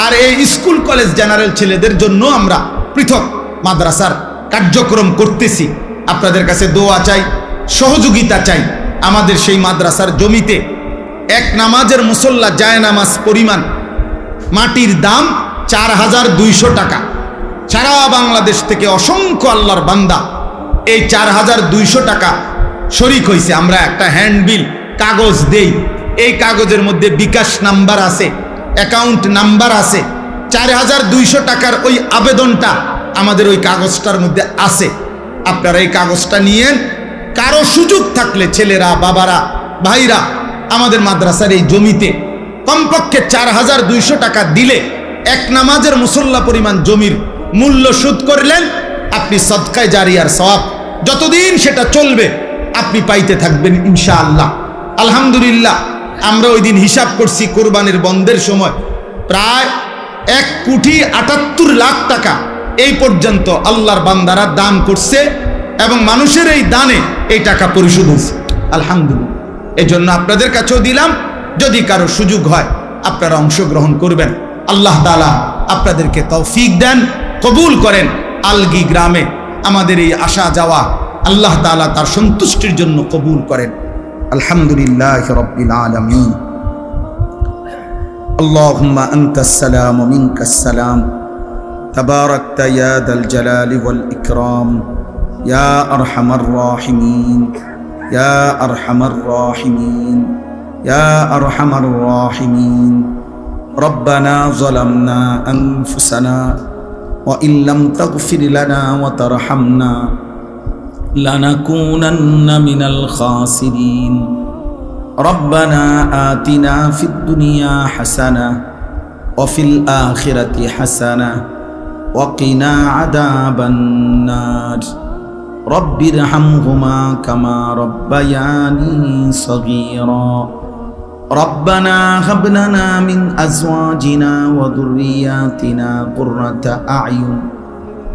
আর এই স্কুল কলেজ জেনারেল ছেলেদের জন্য আমরা পৃথক মাদ্রাসার কার্যক্রম করতেছি। আপনাদের কাছে দোয়া চাই, সহযোগিতা চাই। আমাদের সেই মাদ্রাসার জমিতে এক নামাজের মুসল্লা জায়নামাজ পরিমাণ মাটির দাম 4200 টাকা। সারা বাংলাদেশ থেকে অসংখ্য আল্লাহর বান্দা এই 4200 টাকা শরিক হয়েছে। আমরা একটা হ্যান্ডবিল কাগজ দেই, এই কাগজের মধ্যে বিকাশ নাম্বার আছে, অ্যাকাউন্ট নাম্বার আছে। 4200 টাকার ওই আবেদনটা আমাদের ওই কাগজটার মধ্যে আছে। আপনারা এই কাগজটা নিয়েন। কারো সুযোগ থাকলে ছেলেরা, বাবারা, ভাইরা আমাদের মাদ্রাসার এই জমিতে কমপক্ষে 4200 টাকা দিলে এক নামাজের মুসল্লা পরিমাণ জমির মূল্য শোধ করলেন, আপনি সদকায়ে জারিয়ার সওয়াব যতদিন সেটা চলবে আপনি পাইতে থাকবেন ইনশাআল্লাহ। আলহামদুলিল্লাহ আমরা ওই দিন হিসাব করছি, কোরবানির বন্ধের সময় প্রায় 1,78,00,000 টাকা এই পর্যন্ত আল্লাহর বান্দারা দান করছে এবং মানুষের এই দানে এই টাকা পরিশোধ হয়েছে। আলহামদুলিল্লাহ। এই জন্য আপনাদের কাছেও দিলাম, যদি কারো সুযোগ হয় আপনারা অংশগ্রহণ করবেন। আল্লাহ তাআলা আপনাদেরকে তৌফিক দেন, কবুল করেন। আলগি গ্রামে আমাদের এই আসা যাওয়া আল্লাহ তাআলা তার সন্তুষ্টির জন্য কবুল করেন। আলহামদুলিল্লাহ রাব্বিল আলামিন। আল্লাহুম্মা আনতাস সালাম ওয়া মিনকাস সালাম, তাবারাকতা ইয়া দাল জালালি ওয়াল ইকরাম, ইয়া আরহামার রাহিমিন, ইয়া আরহামার রাহিমিন, ইয়া আরহামার রাহিমিন। রব্বানা যালামনা আনফুসানা ওয়া ইল্লাম তাগফির লানা ওয়া তারহামনা লানাকুনান্না মিনাল খাসিরিন। রব্বানা আতিনা ফিদ দুনিয়া হাসানাহ ওয়া ফিল আখিরাতি হাসানাহ ওয়া কিনা আযাবান নার। রব্বিরহামহুমা কামা রব্বায়ানি সগীরা। রব্বানা হাব লানা মিন আজওয়াজিনা ওয়া যুররিয়াতিনা কুররাতা আ'য়ুন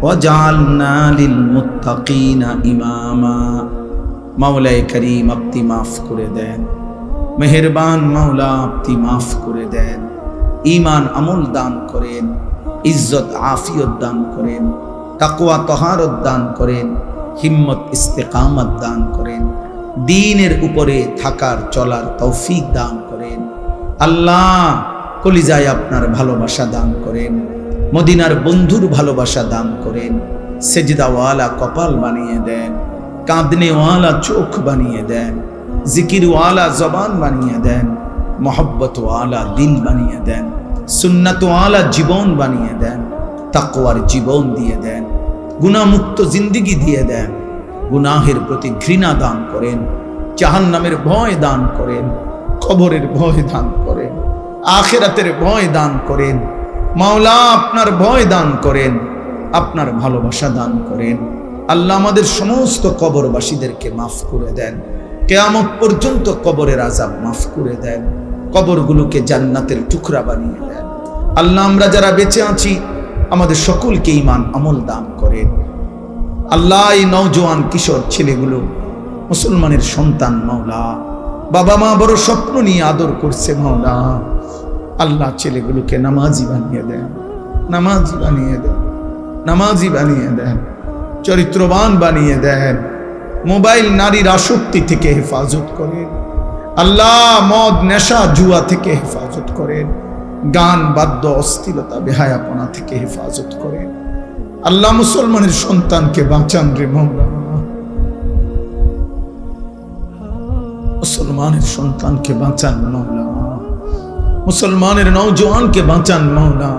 ওয়াজআলনা লিল মুত্তাকিনা ইমামা। মাওলায়ে করিম, আপনি মাফ করে দেন, মেহেরবান মাওলা আপনি মাফ করে দেন। ঈমান আমল দান করেন, ইজ্জত আফিয়ত দান করেন, তাকওয়া তহারত দান করেন, হিম্মত ইস্তেকামত দান করেন, দ্বীনের উপরে থাকার চলার তৌফিক দান করেন। আল্লাহ, কলিজায় আপনার ভালোবাসা দান করেন, মদিনার বন্ধুর ভালোবাসা দান করেন, সেজদাওয়ালা কপাল বানিয়ে দেন, কাঁদনেওয়ালা চোখ বানিয়ে দেন, জিকিরওয়ালা জবান বানিয়ে দেন, মহব্বতওয়ালা দিল বানিয়ে দেন, সুন্নাতওয়ালা জীবন বানিয়ে দেন, তাকওয়ার জীবন দিয়ে দেন, গুনাহমুক্ত জিন্দেগি দিয়ে দেন। গুনাহের প্রতি ঘৃণা দান করেন, জাহান্নামের ভয় দান করেন, কবরের ভয় দান করেন, আখিরাতের ভয় দান করেন। মাওলা, আপনার ভয় দান করেন, আপনার ভালোবাসা দান করেন। আল্লাহ, আমাদের সমস্ত কবরবাসীদেরকে মাফ করে দেন, কিয়ামত পর্যন্ত কবরের আযাব মাফ করে দেন, কবরগুলোকে জান্নাতের টুকরা বানিয়ে দেন। আল্লাহ, আমরা যারা বেঁচে আছি আমাদের সকলকে ঈমান আমল দান করেন। আল্লাহ, এই নওজোয়ান কিশোর ছেলেগুলো মুসলমানের সন্তান মাওলা, বাবা মা বড় স্বপ্ন নিয়ে আদর করছে মাওলা। আল্লাহ, ছেলেগুলোকে নামাজি বানিয়ে দেন, নামাজি বানিয়ে দেন, নামাজি বানিয়ে দেন, চরিত্রবান বানিয়ে দেন। মোবাইল নারীর আসক্তি থেকে হেফাজত করেন আল্লাহ, মদ নেশা জুয়া থেকে হেফাজত করেন, গান বাদ্য অশ্লীলতা বেহায়াপনা থেকে হেফাজত করেন। আল্লাহ, মুসলমানের সন্তানকে বাঁচান রে মাওলা, মুসলমানের সন্তানকে বাঁচান মাওলা, মুসলমানের নওজোয়ানকে বাঁচান মাওলা,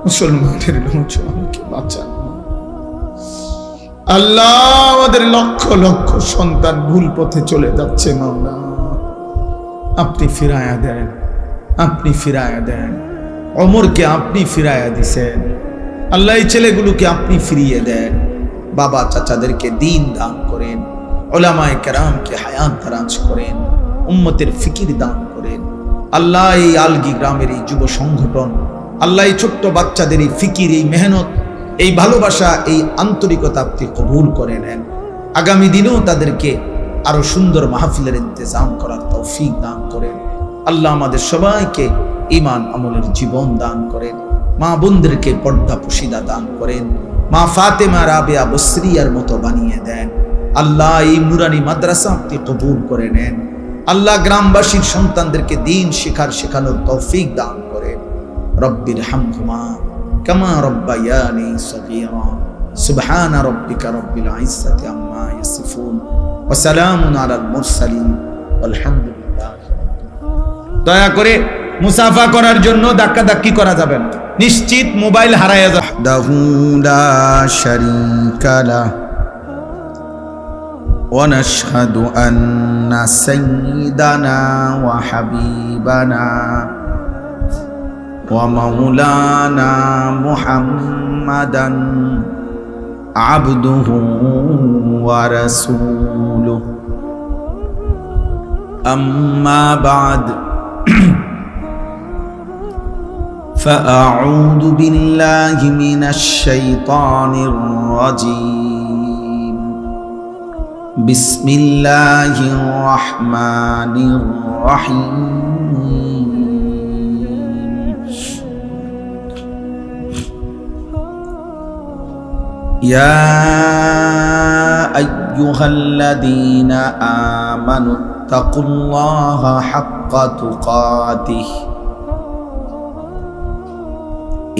মুসলমানের নওজোয়ানকে বাঁচান। আল্লাহ, আমাদের লক্ষ লক্ষ সন্তান ভুল পথে চলে যাচ্ছে মাওলা, আপনি ফিরায়া দেন, আপনি ফিরায়া দেন। ওমরকে আপনি ফিরায়া দিছেন আল্লাহ, এই ছেলেগুলোকে আপনি ফিরিয়ে দেন। বাবা চাচাদেরকে দ্বীন দান করেন, উলামায়ে কেরামকে হায়াত দারাজ করেন, উম্মতের ফিকির দান করেন। আল্লাহ, এই আলগি গ্রামের এই যুব সংগঠন, আল্লাহ, এই ছোট্ট বাচ্চাদের এই ফিকির, এই মেহনত, এই ভালোবাসা, এই আন্তরিকতা আপনি কবুল করে নেন। আগামী দিনেও তাদেরকে আরো সুন্দর মাহফিলের ইন্তজাম করার তৌফিক দান করেন। আল্লাহ, আমাদের সবাইকে ঈমান আমলের জীবন দান করেন। মা বোনদেরকে পর্দা পুশিদা দান করেন, মা ফাতেমা রাবেয়া বসরিয়ার মতো বানিয়ে দেন। আল্লাহ, এই নুরানি মাদ্রাসা আপনি কবুল করে নেন। আল্লাহ, গ্রামবাসীর সন্তানদেরকে দ্বীন শেখানোর তৌফিক দান করেন। রব্বিরহামহুমা কামা রব্বায়ানি সগীরা। সুবহানা রাব্বিকা রাব্বিল ইজ্জাতি আম্মা ইয়াসিফুন ওয়া সালামুন আলাল মুরসালিন আলহামদুলিল্লাহ। দয়া করে মুসাফা করার জন্য ধাক্কাধাক্কি করা যাবে না, নিশ্চিত মোবাইল হারায়া যাবে। দাহু লা শারীকা লাহ ওয়া নাশহাদু আন্না সাইয়্যিদানা ওয়া হাবিবানা ওয়া মাওলানা মুহাম্মাদান আবদুহু ওয়া রাসূলুহু। আম্মা বা'দ। فأعوذ بالله من الشيطان الرجيم بسم الله الرحمن الرحيم يا أيها الذين آمنوا اتقوا الله حق تقاته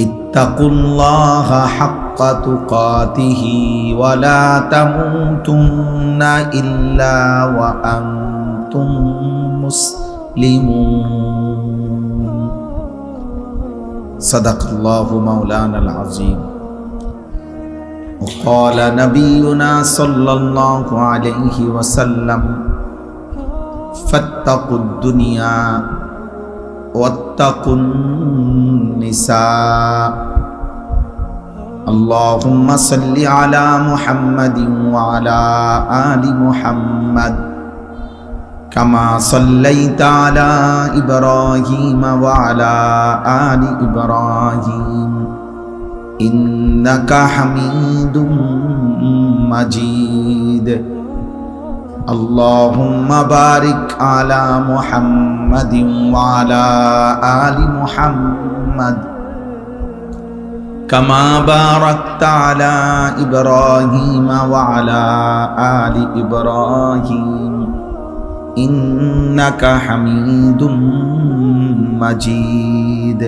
اتقوا الله حق تقاته ولا تموتن إلا وأنتم مسلمون صدق الله مولانا العظيم وقال نبينا صلى الله عليه وسلم فاتقوا الدنيا واتقوا النساء اللهم صل على محمد وعلى آل محمد كما صليت على إبراهيم وعلى آل إبراهيم إنك حميد مجيد اللهم بارك على محمد وعلى آل محمد كما باركت على إبراهيم وعلى آل إبراهيم إنك حميد مجيد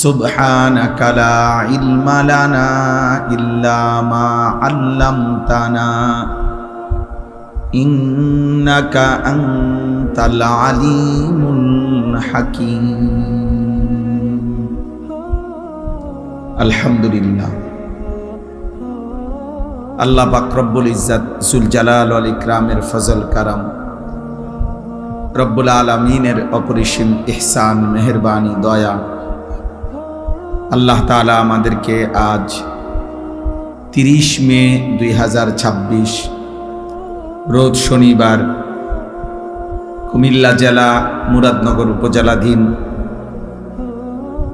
سبحانك لا علم لنا إلا ما علمتنا إنك أنت العليم الحكيم الحمد لله আল্লাহ পাক রব্বুল ইজ্জত জুল জালাল ওয়াল ইকরামের ফজল কারাম রব্বুল আলামিনের অপরিসীম ইহসান মেহেরবানি দয়া আল্লাহ তাআলা আমাদেরকে আজ 30 মে 2026 রোজ শনিবার কুমিল্লা জেলা মুরাদনগর উপজেলাধীন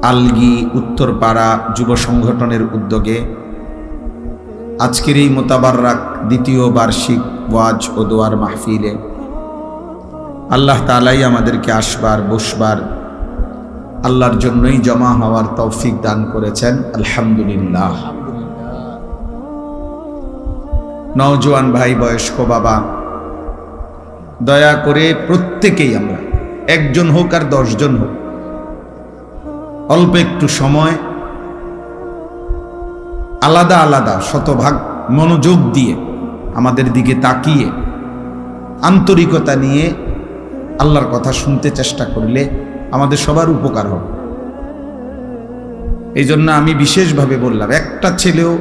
আলগি উত্তরপাড়া যুব সংগঠনের উদ্যোগে আজকের এই মোতাবাররাক দ্বিতীয় বার্ষিক ওয়াজ ও দোয়ার মাহফিলে আল্লাহ তাআলাই আমাদেরকে আসবার বসবার আল্লাহর জন্যই জমা হওয়ার তৌফিক দান করেছেন আলহামদুলিল্লাহ। নওজোয়ান ভাই, বয়স্ক বাবা, দয়া করে প্রত্যেকেই আমরা, একজন হোক আর 10 জন হোক, অল্প একটু সময় আলাদা আলাদা শতভাগ মনোযোগ দিয়ে আমাদের দিকে তাকিয়ে আন্তরিকতা নিয়ে আল্লাহর কথা শুনতে চেষ্টা করলে আমাদের সবার উপকার হবে। এই জন্য আমি বিশেষভাবে বললাম, একটা ছেলেও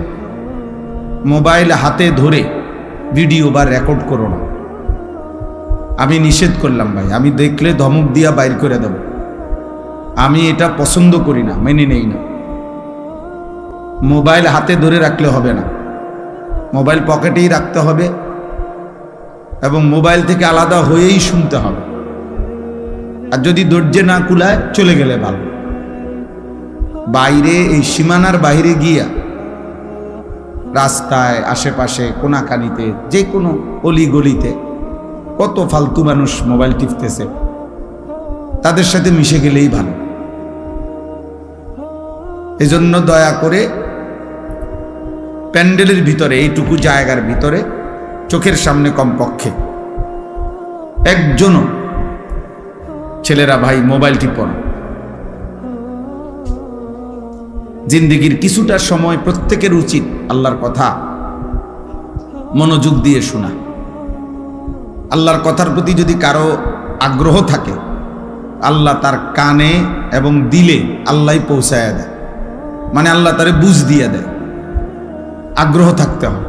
মোবাইল হাতে ধরে ভিডিও বা রেকর্ড করো না। আমি নিষেধ করলাম ভাই, আমি দেখলে ধমক দিয়া বাইর করে দেব। আমি এটা পছন্দ করি না, মেনে নেই না। মোবাইল হাতে ধরে রাখলে হবে না, মোবাইল পকেটেই রাখতে হবে এবং মোবাইল থেকে আলাদা হয়েই শুনতে হবে। আর যদি ধৈর্য না কুলায় চলে গেলে ভালো। বাইরে, এই সীমানার বাইরে গিয়া রাস্তায়, আশেপাশে, কোনাকানিতে, যে কোনো অলি গলিতে কত ফালতু মানুষ মোবাইল টিপতেছে, তাদের সাথে মিশে গেলেই ভালো। এজন্য দয়া করে প্যান্ডেলের ভিতরে, এইটুকু জায়গার ভিতরে চোখের সামনে কমপক্ষে একজনও ছেলেরা ভাই মোবাইল টিপো না। জিন্দেগির কিছুটা সময় প্রত্যেকের উচিত আল্লাহর কথা মনোযোগ দিয়ে শোনা। আল্লাহর কথার প্রতি যদি কারো আগ্রহ থাকে, আল্লাহ তার কানে এবং দিলে আল্লাহ পৌঁছায় দেয়, মানে আল্লাহ তারে বুঝ দিয়ে দেয়। আগ্রহ থাকতে হয়,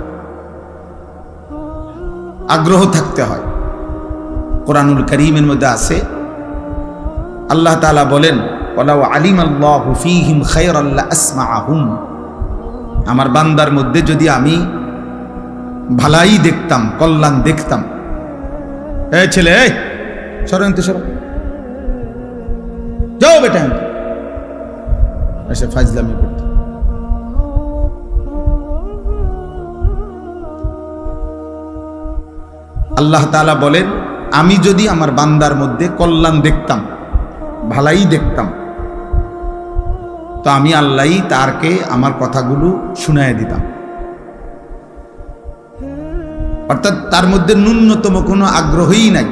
আগ্রহ থাকতে হয়। কোরআনুল কারীমের মধ্যে আছে, আল্লাহ তাআলা বলেন, ওয়ালাউ আলিমাল্লাহু ফীহিম খায়রান লাআসমাআহুম। আমার বান্দার মধ্যে যদি আমি ভালাই দেখতাম, কল্যাণ দেখতাম। এই ছেলে, এই সরো, সরো, যাও বেটা, এসে ফাজলামি করত। আল্লাহ তাআলা বলেন, আমি যদি আমার বান্দার মধ্যে কল্যাণ দেখতাম, ভালাই দেখতাম, তো আমি আল্লাহই তারকে আমার কথাগুলো শুনায় দিতাম। অর্থাৎ তার মধ্যে ন্যূনতম কোনো আগ্রহই নাই,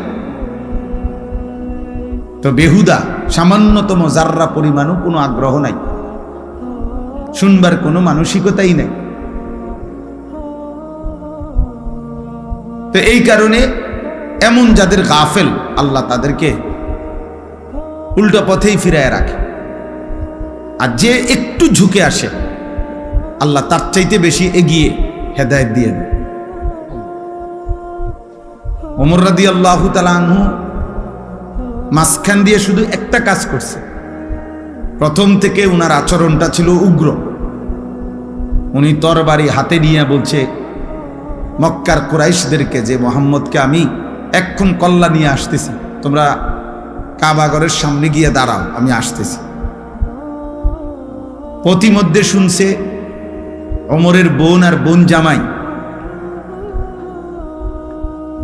তো বেহুদা সামান্যতম জাররা পরিমাণও কোনো আগ্রহ নাই, শুনবার কোনো মানসিকতাই নাই। তো এই কারণে এমন যাদের গাফেল, আল্লাহ তাদেরকে উল্টো পথেই ফিরায় রাখে। আর যে একটু ঝুঁকে আসে, আল্লাহ তার চাইতে বেশি এগিয়ে হেদায়েত দিয়ে দেয়। ওমর রাদিয়াল্লাহু তাআলা আনহু মাঝখান দিয়ে শুধু একটা কাজ করছে। প্রথম থেকে উনার আচরণটা ছিল উগ্র। উনি তরবারি হাতে নিয়ে বলছে মক্কার কুরাইশদেরকে যে মুহাম্মদকে আমি এক্ষুন কল্লা নিয়ে আসতেছি, তোমরা কাবাগরের সামনে গিয়ে দাঁড়াও, আমি আসতেছি। প্রতিমধ্যে শুনছে ওমরের বোন আর বোন জামাই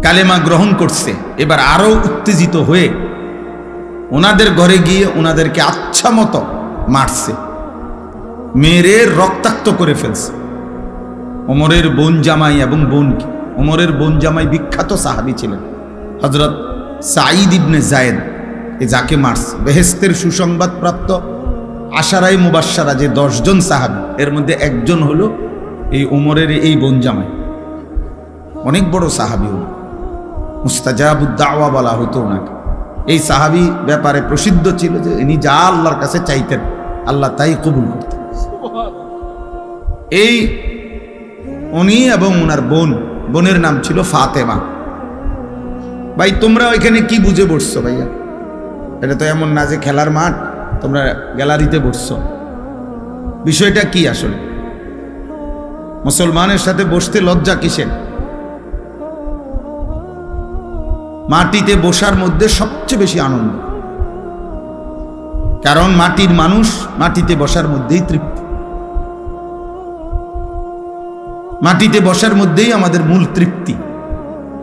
কালেমা গ্রহণ করছে। এবার আরো উত্তেজিত হয়ে ওনাদের ঘরে গিয়ে ওনাদেরকে আচ্ছা মতো মারছে, মেরে রক্তাক্ত করে ফেলছে। ওমরের বোন জামাই এবং বোনকে, ওমরের বোন জামাই বিখ্যাত সাহাবী ছিলেন হযরত সাঈদ ইবনে যায়েদ, যাকে মারছে। বেহেশতের সুসংবাদ প্রাপ্ত আশারায়ে মুবাশশারা যে 10 জন সাহাবী, এর মধ্যে একজন হলো এই ওমরের এই বোন জামাই। অনেক বড় সাহাবী, হল মুস্তাজাবুদ দাওয়া বলা হতো ওনাকে। এই সাহাবী ব্যাপারে প্রসিদ্ধ ছিল যে ইনি যা আল্লাহর কাছে চাইতেন আল্লাহ তাই কবুল করতেন। এই উনি এবং ওনার বোনের নাম ছিল ফাতেমা। ভাই তোমরা ওইখানে কি বুঝে বসছো ভাইয়া? এটা তো এমন না যে খেলার মাঠ, তোমরা গ্যালারিতে বসছো। বিষয়টা কি আসলে? মুসলমানের সাথে বসতে লজ্জা কিসের? মাটিতে বসার মধ্যে সবচেয়ে বেশি আনন্দ, কারণ মাটির মানুষ মাটিতে বসার মধ্যেই তৃপ্তি। মাটিতে বসার মধ্যেই আমাদের মূল তৃপ্তি,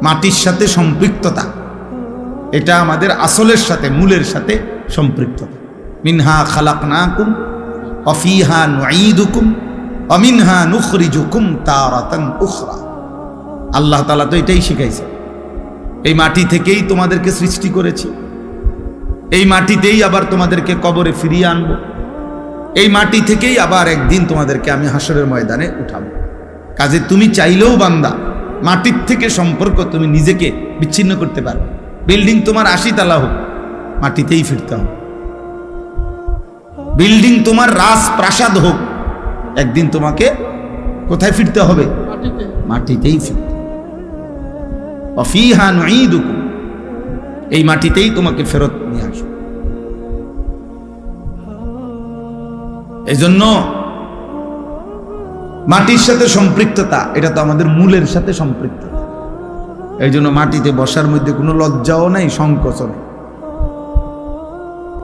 মাটির সাথে সম্পৃক্ততা, এটা আমাদের আসলের সাথে মূলের সাথে সম্পৃক্ততা। মিনহা খালাকনাকুম ওয়া ফিহা নুঈদুকুম ওয়া মিনহা নুখরিজুকুম তারাতান উখরা। আল্লাহ তাআলা তো এটাই শিখাইছে, এই মাটি থেকেই তোমাদেরকে সৃষ্টি করেছি, এই মাটিতেই আবার তোমাদেরকে কবরে ফিরিয়ে আনবো, এই মাটি থেকেই আবার একদিন তোমাদেরকে আমি হাসরের ময়দানে উঠাবো। কাজে তুমি চাইলেও বান্দা মাটির থেকে সম্পর্ক তুমি নিজেকে বিচ্ছিন্ন করতে পারবে। বিল্ডিং তোমার 80 তলা হোক, মাটিতেই ফিরতে হবে। বিল্ডিং তোমার রাজপ্রাসাদ হোক, একদিন তোমাকে কোথায় ফিরতে হবে? মাটিতেই ফিরতে। ফিহা নুঈদুকুম, এই মাটিতেই তোমাকে ফেরত নিয়ে আসবে। এই জন্য মাটির সাথে সম্পৃক্ততা, এটা তো আমাদের মূলের সাথে সম্পৃক্ততা। এই জন্য মাটিতে বসার মধ্যে কোনো লজ্জাও নাই, সংকোচও নেই।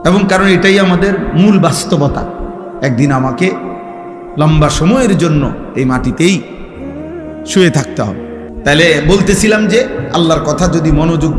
এবং কারণ এটাই আমাদের মূল বাস্তবতা, একদিন আমাকে লম্বা সময়ের জন্য এই মাটিতেই শুয়ে থাকতে হবে। তাহলে বলতেছিলাম যে আল্লাহর কথা যদি মনোযোগ